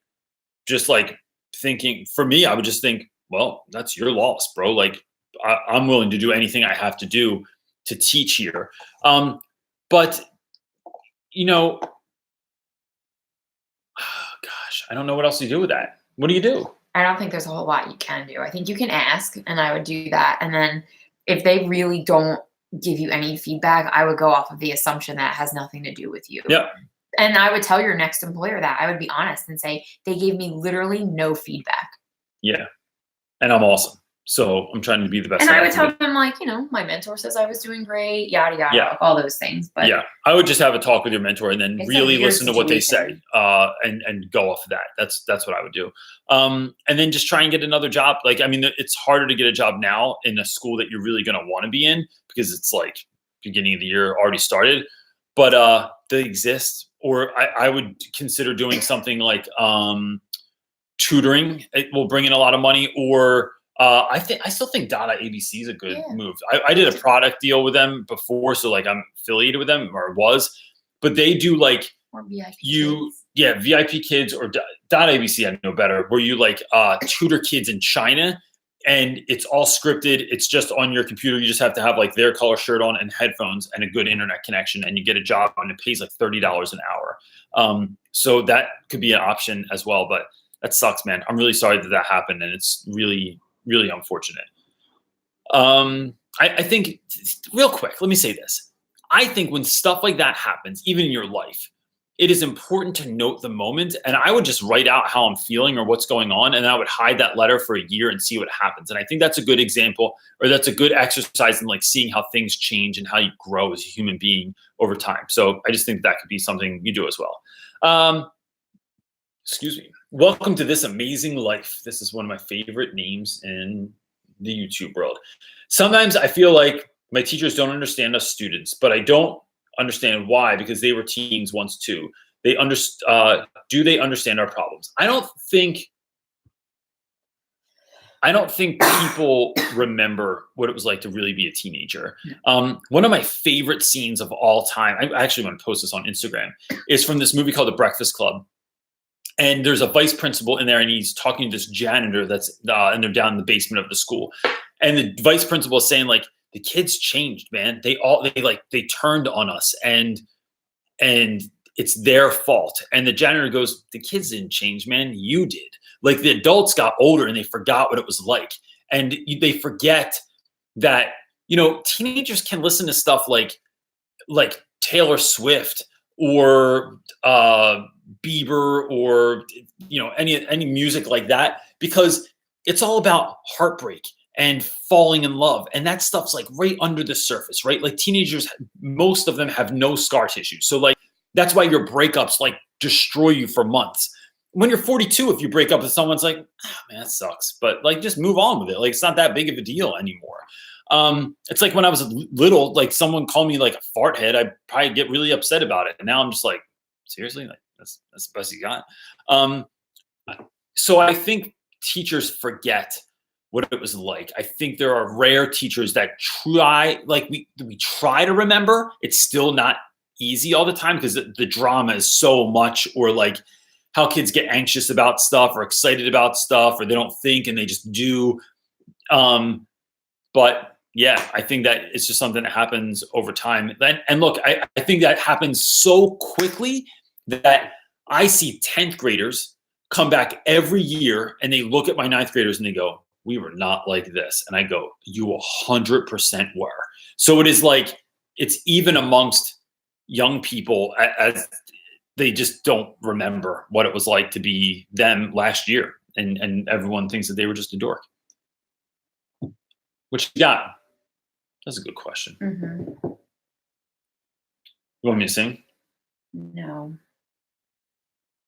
Speaker 1: just like thinking, for me, I would just think, well, that's your loss, bro. Like I'm willing to do anything I have to do to teach here. But you know, gosh, I don't know what else to do with that. What do you do?
Speaker 3: I don't think there's a whole lot you can do. I think you can ask, and I would do that. And then if they really don't give you any feedback, I would go off of the assumption that it has nothing to do with you.
Speaker 1: Yeah.
Speaker 3: And I would tell your next employer that. I would be honest and say, they gave me literally no feedback.
Speaker 1: Yeah. And I'm awesome. So I'm trying to be the best.
Speaker 3: And I would tell them, like, you know, my mentor says I was doing great, yada, yada, like all those things. But
Speaker 1: yeah, I would just have a talk with your mentor and then really listen to what they say and go off of that. That's what I would do. And then just try and get another job. Like, I mean, it's harder to get a job now in a school that you're really going to want to be in because it's like beginning of the year already started. But they exist. Or I would consider doing something like tutoring. It will bring in a lot of money. Or I still think Dada ABC is a good move. I did a product deal with them before, so like I'm affiliated with them or was, but they do like
Speaker 3: VIP
Speaker 1: VIP kids or Dada ABC. I know better. Where you like tutor kids in China, and it's all scripted. It's just on your computer. You just have to have like their color shirt on and headphones and a good internet connection, and you get a job, and it pays like $30 an hour. So that could be an option as well. But that sucks, man. I'm really sorry that happened, and it's really unfortunate. I think real quick, let me say this. I think when stuff like that happens, even in your life, it is important to note the moment. And I would just write out how I'm feeling or what's going on. And I would hide that letter for a year and see what happens. And I think that's a good example, or that's a good exercise in like seeing how things change and how you grow as a human being over time. So I just think that could be something you do as well. Excuse me. Welcome to This Amazing Life. This is one of my favorite names in the YouTube world. Sometimes I feel like my teachers don't understand us students, but I don't understand why, because they were teens once too. Do they understand our problems? I don't think people remember what it was like to really be a teenager. One of my favorite scenes of all time, I actually want to post this on Instagram, is from this movie called The Breakfast Club. and there's a vice principal in there, and he's talking to this janitor that's and they're down in the basement of the school, and the vice principal is saying like, the kids changed, man. They turned on us, and it's their fault. And the janitor goes, the kids didn't change, man. You did. Like, the adults got older and they forgot what it was like, and they forget that, you know, teenagers can listen to stuff like Taylor Swift or Bieber, or, you know, any music like that, because it's all about heartbreak and falling in love, and that stuff's like right under the surface, right? Like, teenagers, most of them have no scar tissue, so like that's why your breakups like destroy you for months. When you're 42, if you break up with someone, it's like, oh, man, that sucks, but like, just move on with it. Like, it's not that big of a deal anymore. It's like when I was little, like, someone called me like a fart head, I'd probably get really upset about it. And now I'm just like, seriously, like, that's the best you got. So I think teachers forget what it was like. I think there are rare teachers that try, like, we try to remember. It's still not easy all the time, because the drama is so much, or like how kids get anxious about stuff or excited about stuff, or they don't think and they just do. But yeah, I think that it's just something that happens over time. And look, I think that happens so quickly that I see 10th graders come back every year and they look at my 9th graders and they go, we were not like this. And I go, you 100% were. So it is like, it's even amongst young people, as they just don't remember what it was like to be them last year. And everyone thinks that they were just a dork. What you got? That's a good question.
Speaker 3: Mm-hmm.
Speaker 1: You want me to sing?
Speaker 3: No.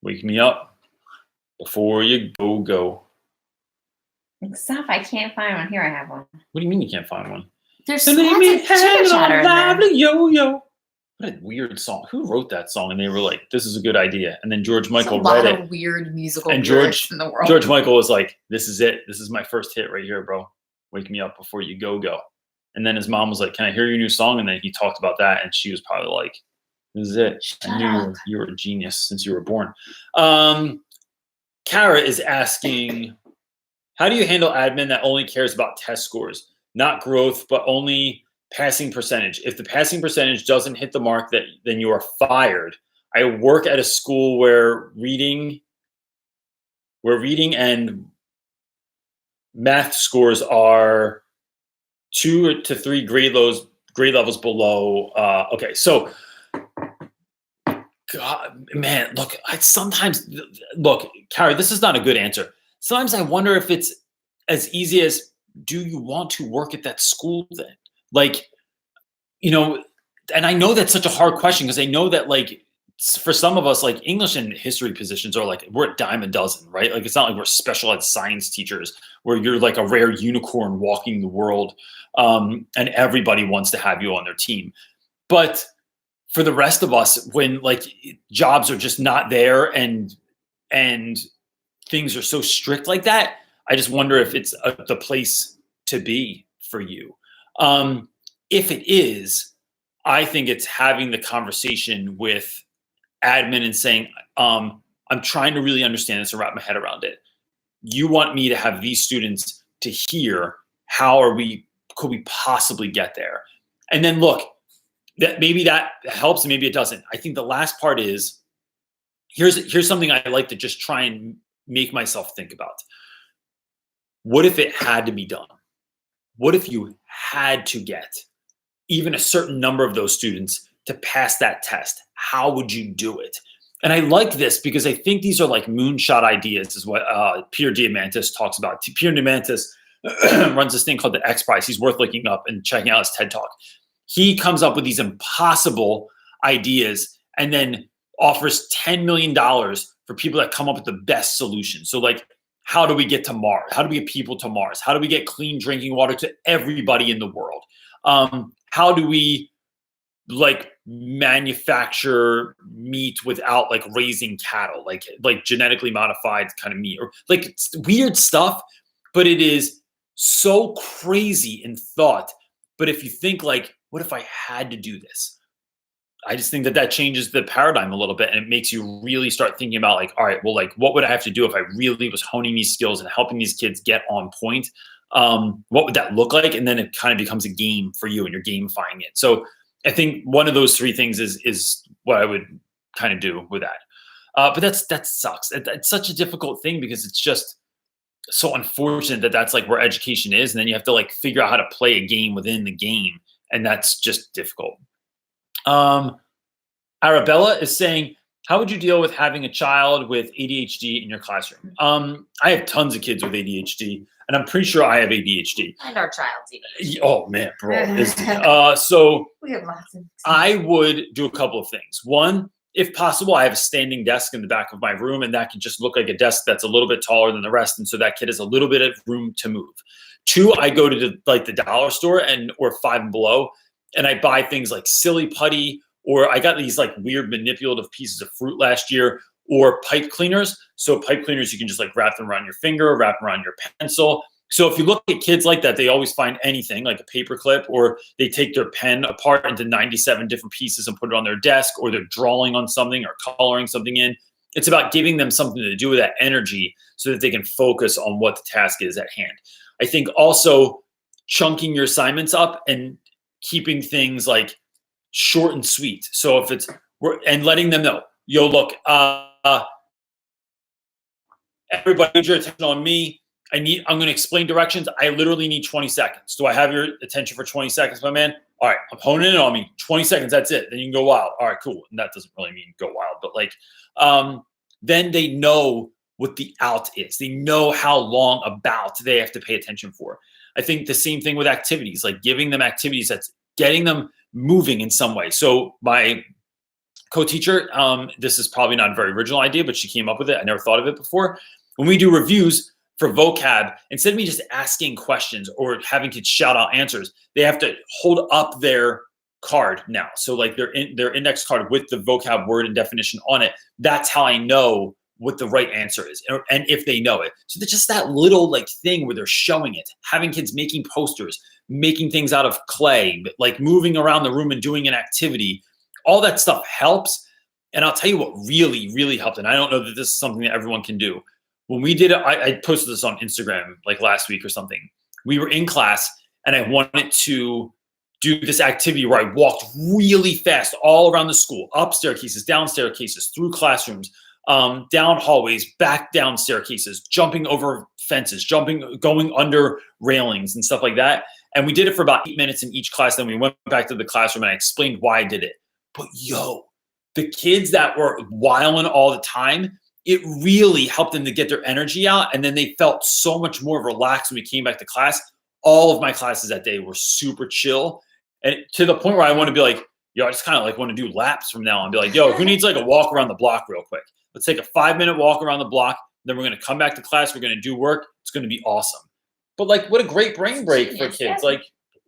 Speaker 1: Wake me up before you go.
Speaker 3: Stop, I can't find one. Here, I have one.
Speaker 1: What do you mean you can't find one?
Speaker 3: There's lots of chitter-chatter in there.
Speaker 1: Yo. What a weird song. Who wrote that song? And they were like, this is a good idea. And then George Michael read it.
Speaker 3: There's a lot of weird musical
Speaker 1: and
Speaker 3: lyrics in the world.
Speaker 1: George Michael was like, this is it. This is my first hit right here, bro. Wake me up before you go. And then his mom was like, can I hear your new song? And then he talked about that. And she was probably like, this is it. I knew you were a genius since you were born. Kara is asking, how do you handle admin that only cares about test scores, not growth, but only passing percentage? If the passing percentage doesn't hit the mark, then you are fired. I work at a school where reading and math scores are 2 to 3 grade levels below. Okay, so God, man, look, Carrie, this is not a good answer. Sometimes I wonder if it's as easy as, do you want to work at that school then? Like, you know, and I know that's such a hard question, because I know that, like, for some of us, like, English and history positions are like, we're a dime a dozen, right? Like, it's not like we're special ed science teachers where you're like a rare unicorn walking the world, and everybody wants to have you on their team. But for the rest of us, when like jobs are just not there and things are so strict like that, I just wonder if it's the place to be for you. If it is, I think it's having the conversation with admin and saying, I'm trying to really understand this and wrap my head around it. You want me to have these students to hear, could we possibly get there? And then look, that maybe that helps and maybe it doesn't. I think the last part is, here's something I like to just try and make myself think about. What if it had to be done? What if you had to get even a certain number of those students to pass that test? How would you do it? And I like this because I think these are like moonshot ideas, is what Pierre Diamandis talks about. Pierre Diamandis runs this thing called the X Prize. He's worth looking up and checking out his TED Talk. He comes up with these impossible ideas and then offers $10 million for people that come up with the best solution. So like, how do we get to Mars? How do we get people to Mars? How do we get clean drinking water to everybody in the world? How do we like manufacture meat without like raising cattle, like genetically modified kind of meat, or like it's weird stuff, but it is so crazy in thought. But if you think like, what if I had to do this? I just think that changes the paradigm a little bit, and it makes you really start thinking about like, all right, well, like what would I have to do if I really was honing these skills and helping these kids get on point? What would that look like? And then it kind of becomes a game for you and you're gamifying it. So I think one of those three things is what I would kind of do with that. But that sucks. It's such a difficult thing because it's just so unfortunate that that's like where education is. And then you have to like figure out how to play a game within the game. And that's just difficult. Arabella is saying, how would you deal with having a child with ADHD in your classroom? I have tons of kids with ADHD, and I'm pretty sure I have ADHD.
Speaker 3: And our child's ADHD.
Speaker 1: Oh man, bro. So
Speaker 3: we have lots of.
Speaker 1: I would do a couple of things. One, if possible, I have a standing desk in the back of my room, and that can just look like a desk that's a little bit taller than the rest, and so that kid has a little bit of room to move. Two, I go to the dollar store or Five and Below, and I buy things like silly putty, or I got these like weird manipulative pieces of fruit last year, or pipe cleaners. So pipe cleaners, you can just like wrap them around your finger, wrap them around your pencil. So if you look at kids like that, they always find anything like a paper clip, or they take their pen apart into 97 different pieces and put it on their desk, or they're drawing on something or coloring something in. It's about giving them something to do with that energy so that they can focus on what the task is at hand. I think also chunking your assignments up and keeping things like short and sweet. So if it's, and letting them know, yo, look, everybody needs your attention on me. I'm going to explain directions. I literally need 20 seconds. Do I have your attention for 20 seconds, my man? All right, I'm honing in on me. 20 seconds, that's it. Then you can go wild. All right, cool. And that doesn't really mean go wild, but like, then they know what the out is. They know how long about they have to pay attention for. I think the same thing with activities, like giving them activities that's getting them moving in some way. So my co-teacher, this is probably not a very original idea, but she came up with it. I never thought of it before. When we do reviews for vocab, instead of me just asking questions or having kids shout out answers, they have to hold up their card now. So like their index card with the vocab word and definition on it. That's how I know what the right answer is, and if they know it. So just that little like thing where they're showing it, having kids making posters, making things out of clay, like moving around the room and doing an activity, all that stuff helps. And I'll tell you what really, really helped. And I don't know that this is something that everyone can do. When we did it, I posted this on Instagram like last week or something. We were in class and I wanted to do this activity where I walked really fast all around the school, up staircases, down staircases, through classrooms, down hallways, back down staircases, jumping over fences, going under railings and stuff like that. And we did it for about 8 minutes in each class. Then we went back to the classroom and I explained why I did it. But yo, the kids that were wilding all the time, it really helped them to get their energy out. And then they felt so much more relaxed when we came back to class. All of my classes that day were super chill. And to the point where I want to be like, yo, I just kind of like want to do laps from now on. Be like, yo, who needs like a walk around the block real quick? Let's take a 5-minute walk around the block. Then we're going to come back to class. We're going to do work. It's going to be awesome. But like, what a great brain break for kids. Like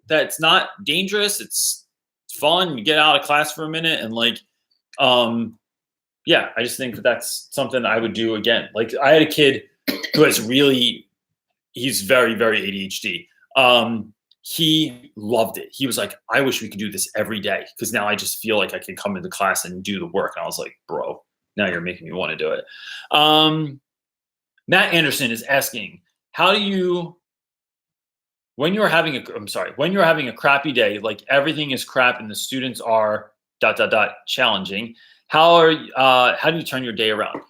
Speaker 1: that's not dangerous. It's fun. You get out of class for a minute and like, yeah, I just think that that's something I would do again. Like I had a kid who has he's very, very ADHD. He loved it. He was like, I wish we could do this every day because now I just feel like I can come into class and do the work. And I was like, bro, now you're making me want to do it. Matt Anderson is asking, how do you, when you're having a crappy day, like everything is crap and the students are ... challenging, how do you turn your day around?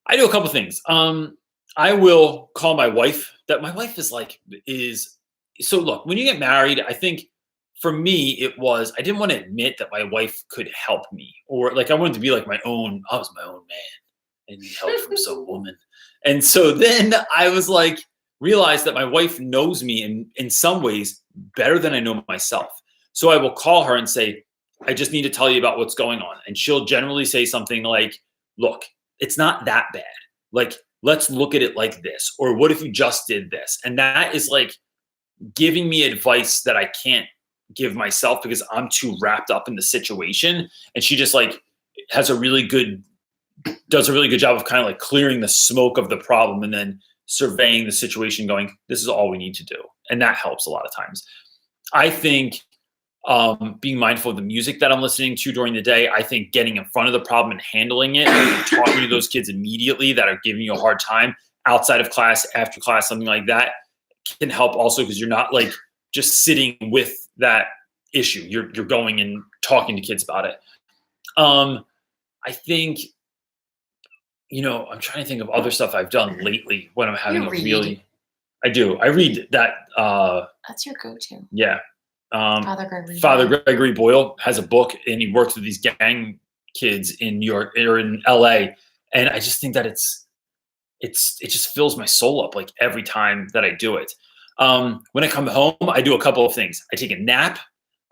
Speaker 1: I do a couple things. I will call my wife. That my wife is so look, when you get married, I think for me, it was, I didn't want to admit that my wife could help me, or like, I wanted to be like I was my own man and need help from some woman. And so then I was like, realized that my wife knows me in some ways better than I know myself. So I will call her and say, I just need to tell you about what's going on. And she'll generally say something like, look, it's not that bad. Like, let's look at it like this. Or what if you just did this? And that is like giving me advice that I can't give myself because I'm too wrapped up in the situation. And she just like does a really good job of kind of like clearing the smoke of the problem and then surveying the situation going, this is all we need to do. And that helps a lot of times. I think being mindful of the music that I'm listening to during the day. I think getting in front of the problem and handling it, and talking to those kids immediately that are giving you a hard time outside of class, after class, something like that, can help also, because you're not like just sitting with that issue. You're going and talking to kids about it. I think, I'm trying to think of other stuff I've done lately when I'm having I do. I read that.
Speaker 3: That's your go-to.
Speaker 1: Yeah.
Speaker 3: Father
Speaker 1: Gregory Boyle has a book, and he works with these gang kids in New York or in LA. And I just think that it just fills my soul up like every time that I do it. When I come home, I do a couple of things. I take a nap.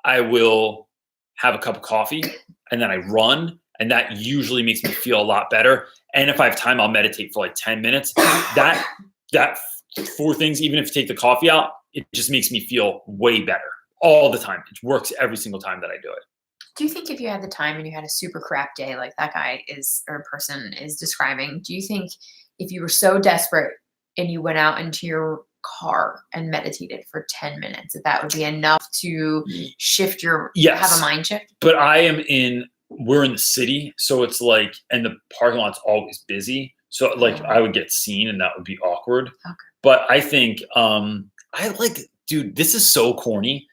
Speaker 1: I will have a cup of coffee, and then I run. And that usually makes me feel a lot better. And if I have time, I'll meditate for like 10 minutes. That 4 things, even if you take the coffee out, it just makes me feel way better all the time. It works every single time that I do it.
Speaker 3: Do you think if you had the time and you had a super crap day like that guy person is describing, do you think if you were so desperate and you went out into your car and meditated for 10 minutes, that would be enough to shift have a mind shift?
Speaker 1: But we're in the city, so it's like, and the parking lot's always busy. So like I would get seen, and that would be awkward.
Speaker 3: Okay.
Speaker 1: But I think, dude, this is so corny.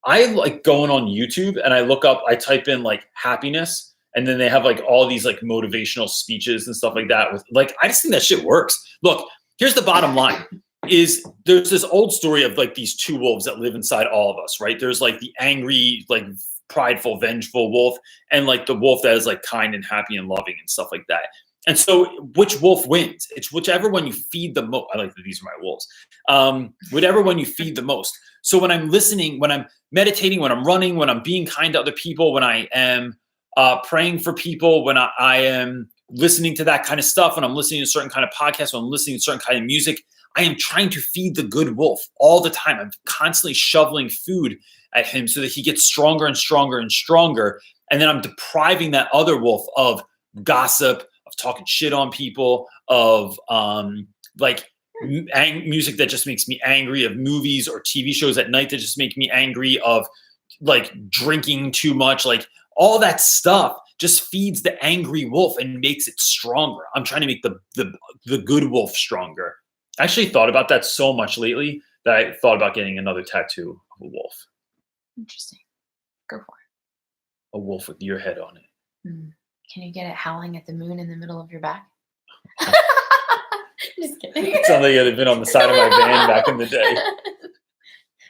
Speaker 1: I like going on YouTube and I type in like happiness, and then they have like all these like motivational speeches and stuff like that with like, I just think that shit works. Look, here's the bottom line is there's this old story of like these 2 wolves that live inside all of us, right? There's like the angry, like prideful, vengeful wolf, and like the wolf that is like kind and happy and loving and stuff like that. And so which wolf wins? It's whichever one you feed the most. I like that these are my wolves. Whatever one you feed the most. So when I'm listening, when I'm meditating, when I'm running, when I'm being kind to other people, when I am praying for people, when I am listening to that kind of stuff, when I'm listening to a certain kind of podcast, when I'm listening to certain kind of music, I am trying to feed the good wolf all the time. I'm constantly shoveling food at him so that he gets stronger and stronger and stronger. And then I'm depriving that other wolf of gossip, of talking shit on people, of music that just makes me angry, of movies or TV shows at night that just make me angry, of like drinking too much, like all that stuff just feeds the angry wolf and makes it stronger. I'm trying to make the good wolf stronger. I actually thought about that so much lately that I thought about getting another tattoo of a wolf.
Speaker 3: Interesting. Go for it.
Speaker 1: A wolf with your head on it.
Speaker 3: Can you get it howling at the moon in the middle of your back? Just kidding.
Speaker 1: It sounds like it had been on the side of my van back in the day.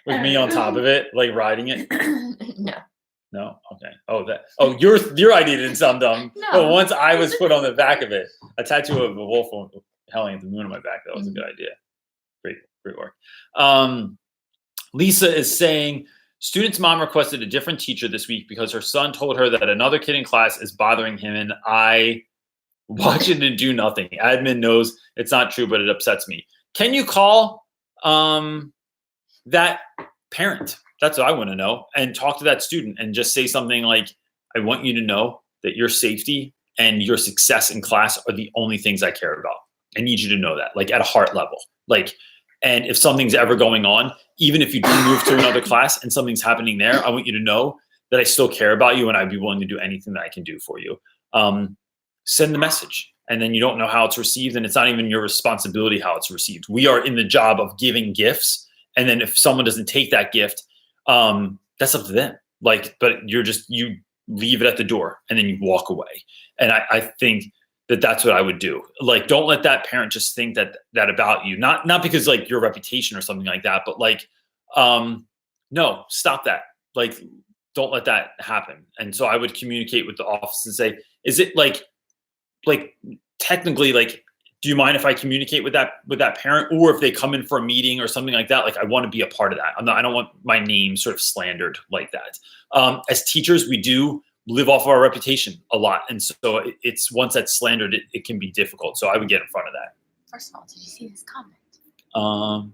Speaker 1: With me on top of it, like riding it. No? Okay. Your idea didn't sound dumb.
Speaker 3: No.
Speaker 1: But once I was put on the back of it, a tattoo of a wolf howling at the moon on my back, that was a good idea. Great work. Lisa is saying, student's mom requested a different teacher this week because her son told her that another kid in class is bothering him, and I watch it and do nothing. Admin knows it's not true, but it upsets me. Can you call that parent? That's what I want to know. And talk to that student and just say something like, I want you to know that your safety and your success in class are the only things I care about. I need you to know that, like at a heart level. Like, and if something's ever going on, even if you do move to another class and something's happening there, I want you to know that I still care about you and I'd be willing to do anything that I can do for you. Send the message. And then you don't know how it's received, and it's not even your responsibility how it's received. We are in the job of giving gifts. And then if someone doesn't take that gift, that's up to them. Like, but you leave it at the door and then you walk away. And I think that's what I would do. Like, don't let that parent just think that about you, not because like your reputation or something like that, but like, no, stop that. Like, don't let that happen. And so I would communicate with the office and say, is it like technically, like, do you mind if I communicate with that parent, or if they come in for a meeting or something like that? Like, I want to be a part of that. I don't want my name sort of slandered like that. As teachers, we do live off of our reputation a lot. And so it's once that's slandered, it can be difficult. So I would get in front of that.
Speaker 3: First of all, did you see this comment?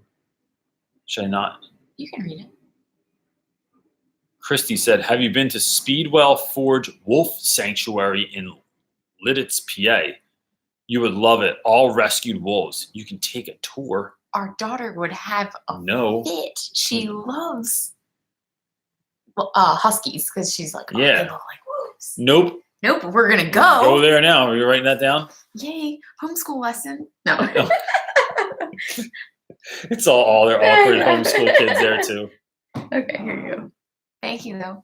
Speaker 1: Should I not?
Speaker 3: You can read it.
Speaker 1: Christy said, have you been to Speedwell Forge Wolf Sanctuary in Lidditz, PA? You would love it. All rescued wolves. You can take a tour.
Speaker 3: Our daughter would have a fit. She loves huskies because she's like, oh,
Speaker 1: Yeah.
Speaker 3: they look like wolves.
Speaker 1: Nope.
Speaker 3: Nope, we're gonna
Speaker 1: Go
Speaker 3: go.
Speaker 1: there now. Are you writing that down?
Speaker 3: Yay, homeschool lesson. No.
Speaker 1: No. It's all their awkward homeschool kids there too.
Speaker 3: Okay, here you go. Thank you though.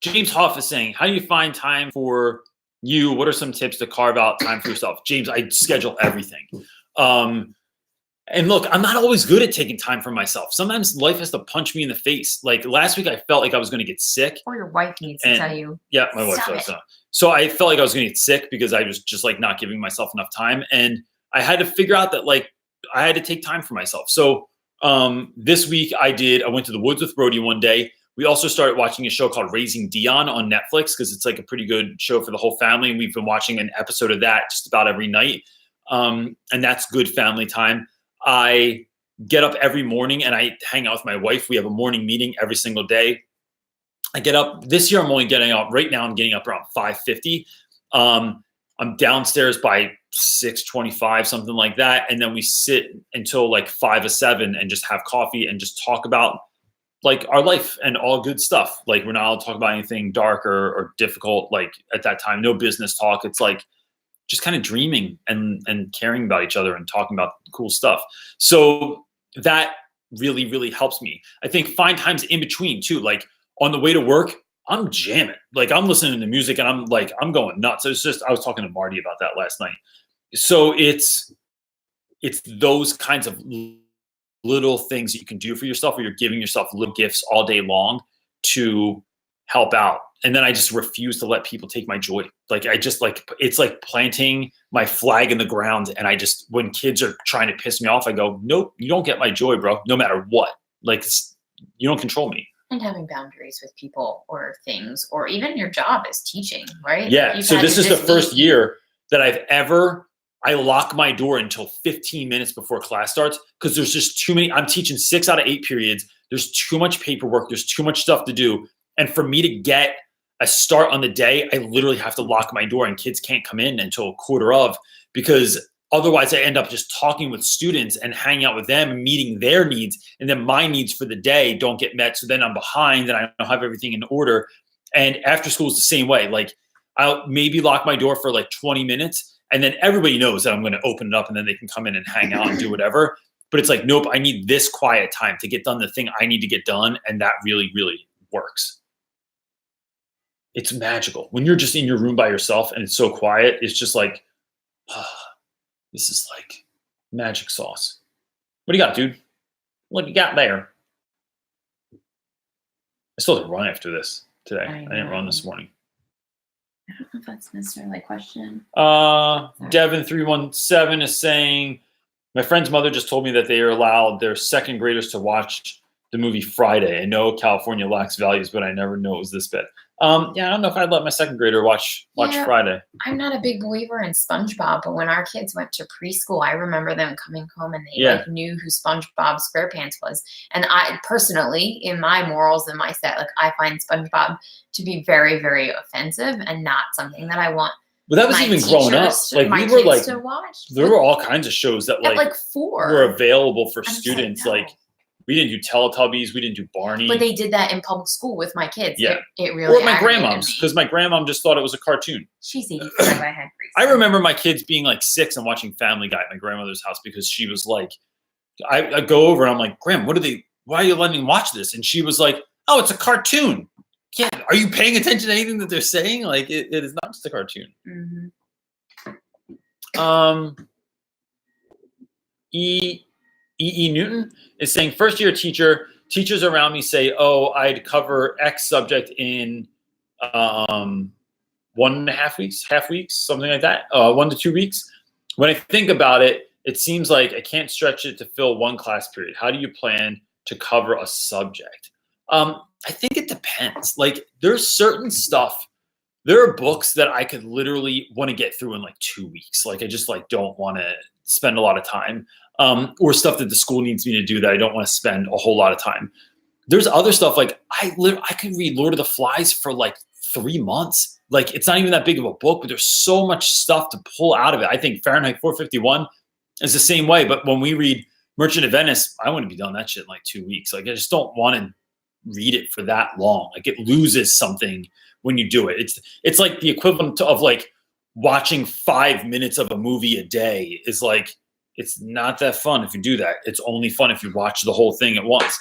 Speaker 1: James Hoff is saying, how do you find time for you? What are some tips to carve out time for yourself? James, I schedule everything. And look, I'm not always good at taking time for myself. Sometimes life has to punch me in the face. Like last week, I felt like I was going to get sick.
Speaker 3: Or your wife needs to tell you.
Speaker 1: Yeah, my wife does. So I felt like I was going to get sick because I was just like not giving myself enough time. And I had to figure out that like I had to take time for myself. So this week I went to the woods with Brody one day. We also started watching a show called Raising Dion on Netflix because it's like a pretty good show for the whole family. And we've been watching an episode of that just about every night. And that's good family time. I get up every morning and I hang out with my wife. We have a morning meeting every single day. I get up this year. I'm only getting up right now. I'm getting up around 5:50. I'm downstairs by 6:25, something like that. And then we sit until like 5 or 7 and just have coffee and just talk about like our life and all good stuff. Like we're not allowed to talk about anything dark or difficult. Like at that time, no business talk. It's like just kind of dreaming and caring about each other and talking about cool stuff. So that really, really helps me. I think find times in between too. Like on the way to work, I'm jamming. Like I'm listening to music and I'm going nuts. It's just, I was talking to Marty about that last night. So it's those kinds of little things that you can do for yourself, where you're giving yourself little gifts all day long to help out. And then I just refuse to let people take my joy. Like I just like, it's like planting my flag in the ground. And I just, when kids are trying to piss me off, I go, nope, you don't get my joy, bro. No matter what, like you don't control me.
Speaker 3: And having boundaries with people or things, or even your job is teaching, right?
Speaker 1: Yeah. So this is the first year that I lock my door until 15 minutes before class starts because there's just too many. I'm teaching 6 out of 8 periods. There's too much paperwork. There's too much stuff to do. And for me to get a start on the day, I literally have to lock my door and kids can't come in until 1:15 because otherwise I end up just talking with students and hanging out with them and meeting their needs. And then my needs for the day don't get met. So then I'm behind and I don't have everything in order. And after school is the same way. Like I'll maybe lock my door for like 20 minutes and then everybody knows that I'm going to open it up and then they can come in and hang out and do whatever. But it's like, nope, I need this quiet time to get done the thing I need to get done. And that really, really works. It's magical. When you're just in your room by yourself and it's so quiet, it's just like, this is like magic sauce. What do you got, dude? What you got there? I still have to run after this today. I didn't run this morning.
Speaker 3: I don't know if that's necessarily a question.
Speaker 1: Devin317 is saying, my friend's mother just told me that they are allowed their second graders to watch the movie Friday. I know California lacks values, but I never knew it was this bad. Yeah, I don't know if I'd let my second grader watch Friday.
Speaker 3: I'm not a big believer in SpongeBob, but when our kids went to preschool, I remember them coming home and they like knew who SpongeBob SquarePants was. And I personally, in my morals and my set, like I find SpongeBob to be very, very offensive and not something that I want.
Speaker 1: But that was even growing up. Like we were like,
Speaker 3: to watch.
Speaker 1: There were all kinds of shows that like
Speaker 3: 4
Speaker 1: were available for students.
Speaker 3: No.
Speaker 1: Like we didn't do Teletubbies, we didn't do Barney.
Speaker 3: But they did that in public school with my kids.
Speaker 1: Yeah.
Speaker 3: It really
Speaker 1: or my grandmom's, because my grandmom just thought it was a cartoon.
Speaker 3: She's 85. I had
Speaker 1: I remember my kids being like 6 and watching Family Guy at my grandmother's house because she was like, I go over and I'm like, Grandma, why are you letting me watch this? And she was like, oh, it's a cartoon. Yeah, are you paying attention to anything that they're saying? Like it is not just a cartoon.
Speaker 3: Mm-hmm.
Speaker 1: E. Newton is saying, first year teacher, teachers around me say, oh, I'd cover X subject in 1.5 weeks, half weeks, something like that, 1 to 2 weeks. When I think about it, it seems like I can't stretch it to fill one class period. How do you plan to cover a subject? I think it depends. Like there's certain stuff. There are books that I could literally want to get through in like 2 weeks. Like I just like don't want to spend a lot of time. Or stuff that the school needs me to do that I don't want to spend a whole lot of time. There's other stuff like I could read Lord of the Flies for like 3 months. Like it's not even that big of a book, but there's so much stuff to pull out of it. I think Fahrenheit 451 is the same way. But when we read Merchant of Venice, I want to be done that shit in like 2 weeks. Like I just don't want to read it for that long. Like it loses something when you do it. It's like the equivalent of like watching 5 minutes of a movie a day is like, it's not that fun if you do that. It's only fun if you watch the whole thing at once.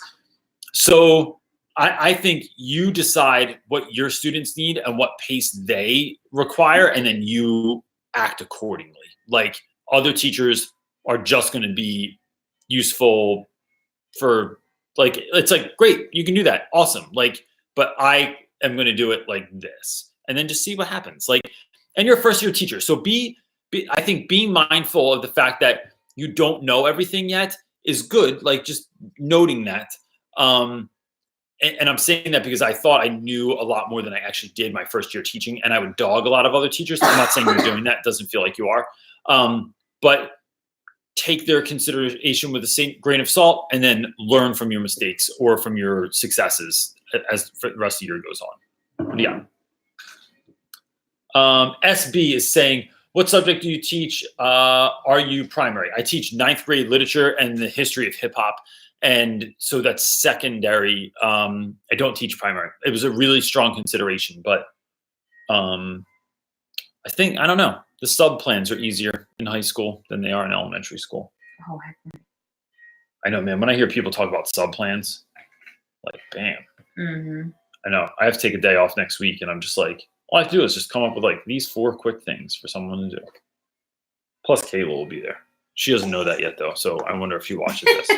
Speaker 1: So I think you decide what your students need and what pace they require, and then you act accordingly. Like other teachers are just going to be useful for like, it's like, great, you can do that. Awesome. Like, but I am going to do it like this, and then just see what happens. Like, and you're a first year teacher. So I think being mindful of the fact that you don't know everything yet is good. Like just noting that. And I'm saying that because I thought I knew a lot more than I actually did my first year teaching, and I would dog a lot of other teachers. I'm not saying you're doing that. It doesn't feel like you are. But take their consideration with the same grain of salt, and then learn from your mistakes or from your successes as the rest of the year goes on. Yeah. SB is saying, what subject do you teach? Are you primary? I teach 9th grade literature and the history of hip hop. And so that's secondary. I don't teach primary. It was a really strong consideration, but I don't know. The sub plans are easier in high school than they are in elementary school.
Speaker 3: Oh,
Speaker 1: I know, man. When I hear people talk about sub plans, like, bam.
Speaker 3: Mm-hmm.
Speaker 1: I know. I have to take a day off next week, and I'm just like, all I have to do is just come up with like these 4 quick things for someone to do. Plus, Kayla will be there. She doesn't know that yet, though. So I wonder if she watches this.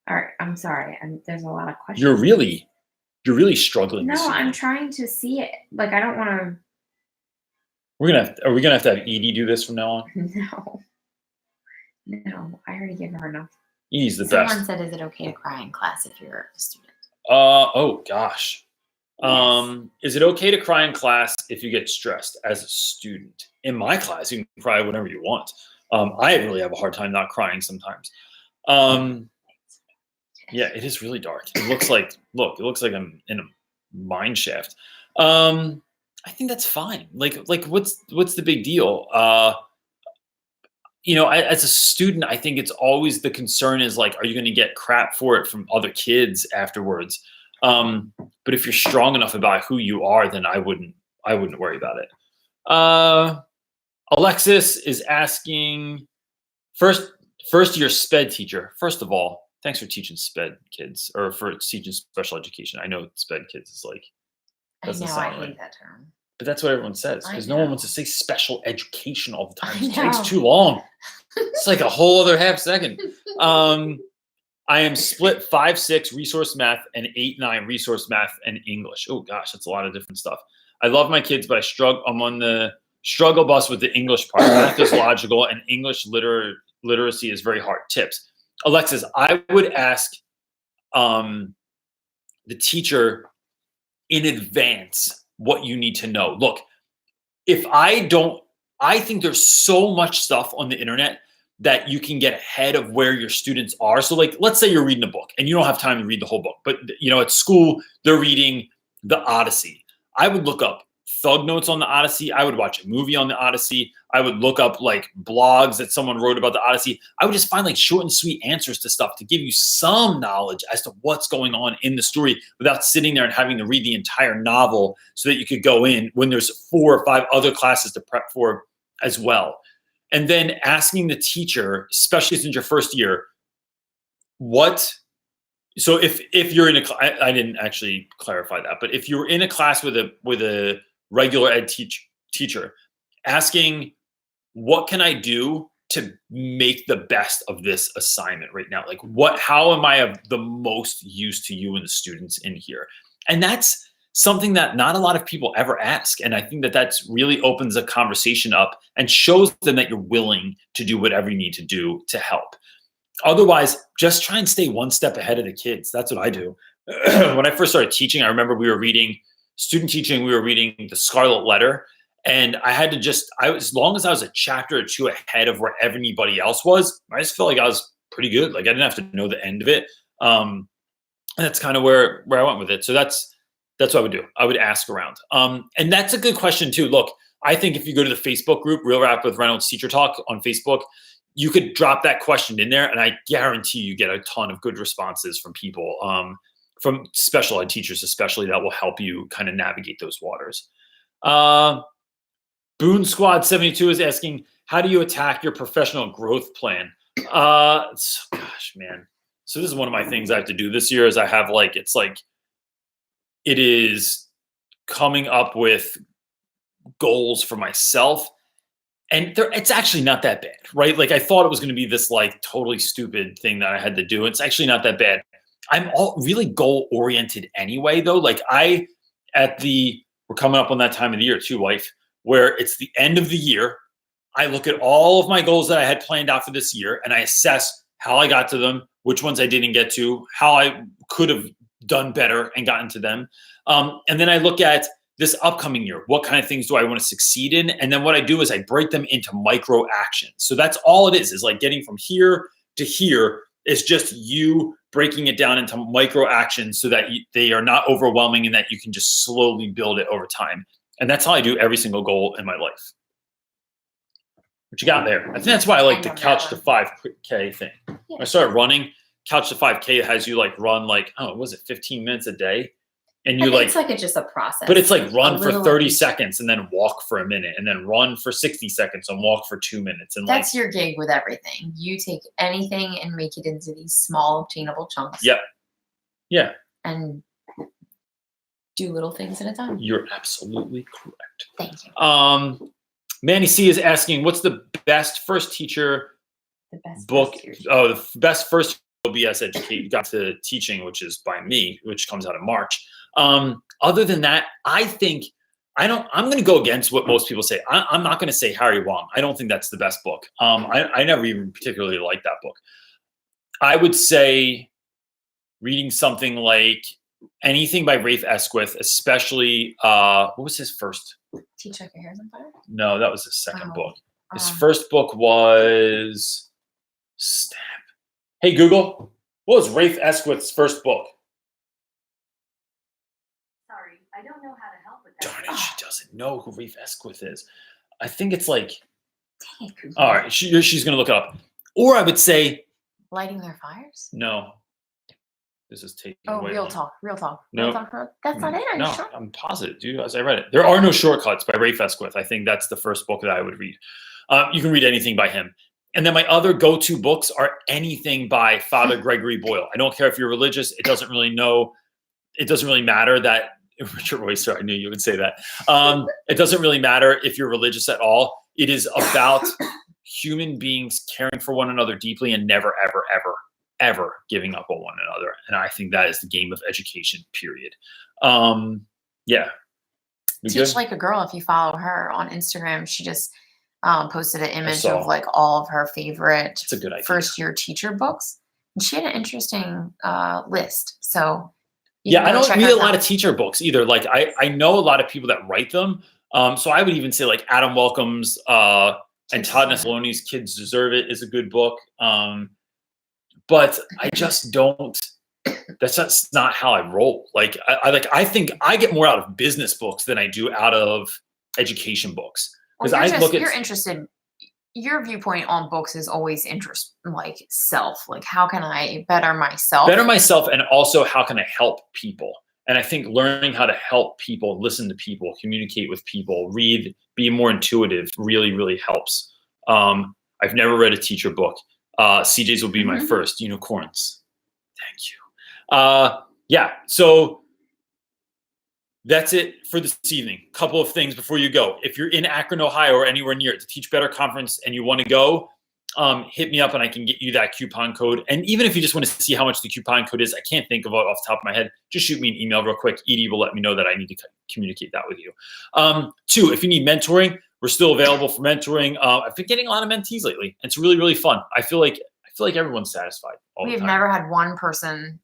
Speaker 3: All right, I'm sorry. There's a lot of questions.
Speaker 1: You're really struggling.
Speaker 3: No, I'm trying to see it. Like I don't want to.
Speaker 1: Are we gonna have to have Edie do this from now on?
Speaker 3: No. I already gave her enough.
Speaker 1: Edie's the
Speaker 3: Someone
Speaker 1: best.
Speaker 3: Someone said, "Is it okay to cry in class if you're a student?"
Speaker 1: Oh gosh.
Speaker 3: Yes.
Speaker 1: Is it okay to cry in class if you get stressed as a student? In my class, you can cry whenever you want. I really have a hard time not crying sometimes. Yeah, it is really dark. It looks like I'm in a mine shaft. I think that's fine. Like what's the big deal? As a student, I think it's always the concern is like, are you going to get crap for it from other kids afterwards? But if you're strong enough about who you are, then I wouldn't worry about it. Alexis is asking, first year SPED teacher. First of all, thanks for teaching SPED kids, or for teaching special education. I know SPED kids is like,
Speaker 3: I know, I hate that term.
Speaker 1: but that's what everyone says because no one wants to say special education all the time. It
Speaker 3: I
Speaker 1: takes
Speaker 3: know.
Speaker 1: too long. It's like a whole other half second. I am split 5-6 resource math and 8-9 resource math and English. Oh gosh, that's a lot of different stuff. I love my kids, but I'm on the struggle bus with the English part. Math is logical and English literacy is very hard. Tips. Alexis, I would ask the teacher in advance what you need to know. Look, I think there's so much stuff on the internet that you can get ahead of where your students are. So like, let's say you're reading a book and you don't have time to read the whole book, but at school, they're reading the Odyssey. I would look up thug notes on the Odyssey. I would watch a movie on the Odyssey. I would look up like blogs that someone wrote about the Odyssey. I would just find like short and sweet answers to stuff to give you some knowledge as to what's going on in the story without sitting there and having to read the entire novel so that you could go in when there's 4 or 5 other classes to prep for as well. And then asking the teacher, especially since your first year, so if you're in I didn't actually clarify that, but if you're in a class with a regular ed teacher, asking, what can I do to make the best of this assignment right now? Like how am I of the most use to you and the students in here? And that's something that not a lot of people ever ask. And I think that's really opens a conversation up and shows them that you're willing to do whatever you need to do to help. Otherwise, just try and stay one step ahead of the kids. That's what I do. When I first started teaching, I remember we were reading The Scarlet Letter. And I had to as long as I was a chapter or 2 ahead of where everybody else was, I just felt like I was pretty good. Like I didn't have to know the end of it. And that's kind of where I went with it. So that's what I would do. I would ask around. And that's a good question too. Look, I think if you go to the Facebook group, Real Rap with Reynolds Teacher Talk on Facebook, you could drop that question in there and I guarantee you get a ton of good responses from people. from special ed teachers, especially, that will help you kind of navigate those waters. Boone Squad 72 is asking, how do you attack your professional growth plan? Gosh, man. So this is one of my things I have to do this year is I have like, it is coming up with goals for myself. And it's actually not that bad, right? Like I thought it was going to be this like totally stupid thing that I had to do. It's actually not that bad. I'm all really goal oriented anyway, though. Like we're coming up on that time of the year too, wife, where it's the end of the year. I look at all of my goals that I had planned out for this year and I assess how I got to them, which ones I didn't get to, how I could have done better and gotten to them. And then I look at this upcoming year, what kind of things do I want to succeed in? And then what I do is I break them into micro actions. So that's all it is like getting from here to here is just you breaking it down into micro actions so that they are not overwhelming and that you can just slowly build it over time. And that's how I do every single goal in my life. What you got there? I think that's why I like the couch to 5K thing. Yeah. When I started running, couch to 5K has you like run like, was it 15 minutes a day? And you like,
Speaker 3: it's like just a process.
Speaker 1: But it's like run for 30 seconds and then walk for a minute and then run for 60 seconds and walk for 2 minutes. And
Speaker 3: that's your gig with everything. You take anything and make it into these small obtainable chunks.
Speaker 1: Yep. Yeah.
Speaker 3: And do little things at a time.
Speaker 1: You're absolutely correct.
Speaker 3: Thank you.
Speaker 1: Manny C is asking, what's the best first teacher book? The best first BS educate got to teaching, which is by me, which comes out in March. Other than that, I think I'm going to go against what most people say. I'm not going to say Harry Wong. I don't think that's the best book. I never even particularly liked that book. I would say reading something like anything by Rafe Esquith, especially, what was his first?
Speaker 3: Teach Like Your Hair's on Fire?
Speaker 1: No, that was his second book. His first book was Snap. Hey, Google, what was Rafe Esquith's first book?
Speaker 4: Sorry, I don't know how to help with that.
Speaker 1: Darn it, she doesn't know who Rafe Esquith is. I think it's like,
Speaker 3: Dang it, Google.
Speaker 1: all right, she's going to look it up. Or I would say.
Speaker 3: Lighting Their Fires?
Speaker 1: No. This is taking away.
Speaker 3: Real Talk.
Speaker 1: No.
Speaker 3: Real Talk. That's not it, are you
Speaker 1: No,
Speaker 3: sure?
Speaker 1: I'm positive, dude, as I read it. There Are No Shortcuts by Rafe Esquith. I think that's the first book that I would read. You can read anything by him. And then my other go-to books are anything by Father Gregory Boyle. I don't care if you're religious. It doesn't really matter that Richard Royster, I knew you would say that. It doesn't really matter if you're religious at all. It is about human beings caring for one another deeply and never, ever, ever, ever giving up on one another. And I think that is the game of education, period. Yeah.
Speaker 3: Teach Like a Girl, if you follow her on Instagram, she just posted an image of like all of her favorite first year teacher books. And she had an interesting list. So
Speaker 1: yeah, I don't read a lot of teacher books either. Like I know a lot of people that write them. So I would even say like Adam Welcome's and Todd Nesaloni's Kids Deserve It is a good book. But I just don't, that's just not how I roll. Like I think I get more out of business books than I do out of education books. Because
Speaker 3: you're interested, your viewpoint on books is always like self. Like, how can I better myself?
Speaker 1: Better myself, and also how can I help people? And I think learning how to help people, listen to people, communicate with people, read, be more intuitive really, really helps. I've never read a teacher book. CJ's will be my first. Unicorns. Thank you. Yeah, so that's it for this evening. Couple of things before you go. If you're in Akron, Ohio, or anywhere near it, the Teach Better conference, and you want to go, hit me up and I can get you that coupon code. And even if you just want to see how much the coupon code is, I can't think of it off the top of my head. Just shoot me an email real quick. Edie will let me know that I need to communicate that with you. 2, if you need mentoring, we're still available for mentoring. I've been getting a lot of mentees lately. It's really, really fun. I feel like everyone's satisfied all the time.
Speaker 3: We've never had one person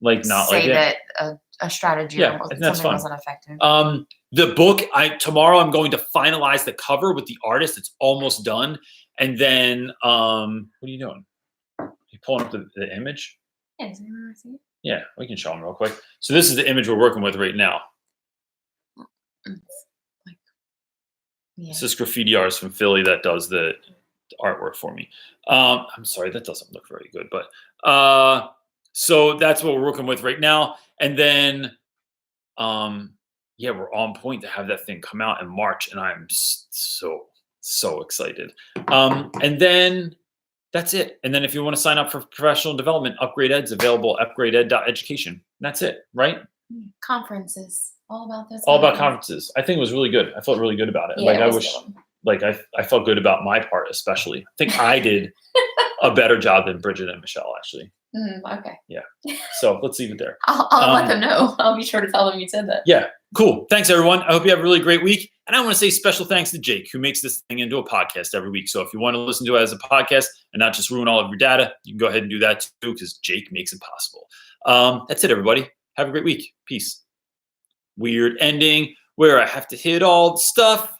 Speaker 1: like not
Speaker 3: say
Speaker 1: like
Speaker 3: that a strategy or something wasn't effective.
Speaker 1: The book, tomorrow I'm going to finalize the cover with the artist. It's almost done. And then, what are you doing? You pulling up the image?
Speaker 3: Yeah, does anyone want to see it?
Speaker 1: Yeah, we can show them real quick. So this is the image we're working with right now. This is Graffiti Artist from Philly that does the artwork for me. I'm sorry, that doesn't look very good, but So that's what we're working with right now. And then, yeah, we're on point to have that thing come out in March, and I'm so excited. And then that's it. And then if you want to sign up for professional development, Upgrade Ed's available at upgradeed.education. That's it, right?
Speaker 3: Conferences, all about this.
Speaker 1: All about conferences. I think it was really good. I felt really good about it.
Speaker 3: Yeah,
Speaker 1: Like
Speaker 3: it
Speaker 1: I
Speaker 3: was
Speaker 1: wish,
Speaker 3: good.
Speaker 1: like I felt good about my part, especially. I think I did a better job than Bridget and Michelle, actually.
Speaker 3: Okay.
Speaker 1: Yeah. So let's leave it there.
Speaker 3: I'll let them know. I'll be sure to tell them you said that.
Speaker 1: Yeah. Cool. Thanks, everyone. I hope you have a really great week. And I want to say special thanks to Jake, who makes this thing into a podcast every week. So if you want to listen to it as a podcast and not just ruin all of your data, you can go ahead and do that too, because Jake makes it possible. That's it, everybody. Have a great week. Peace. Weird ending where I have to hit all the stuff.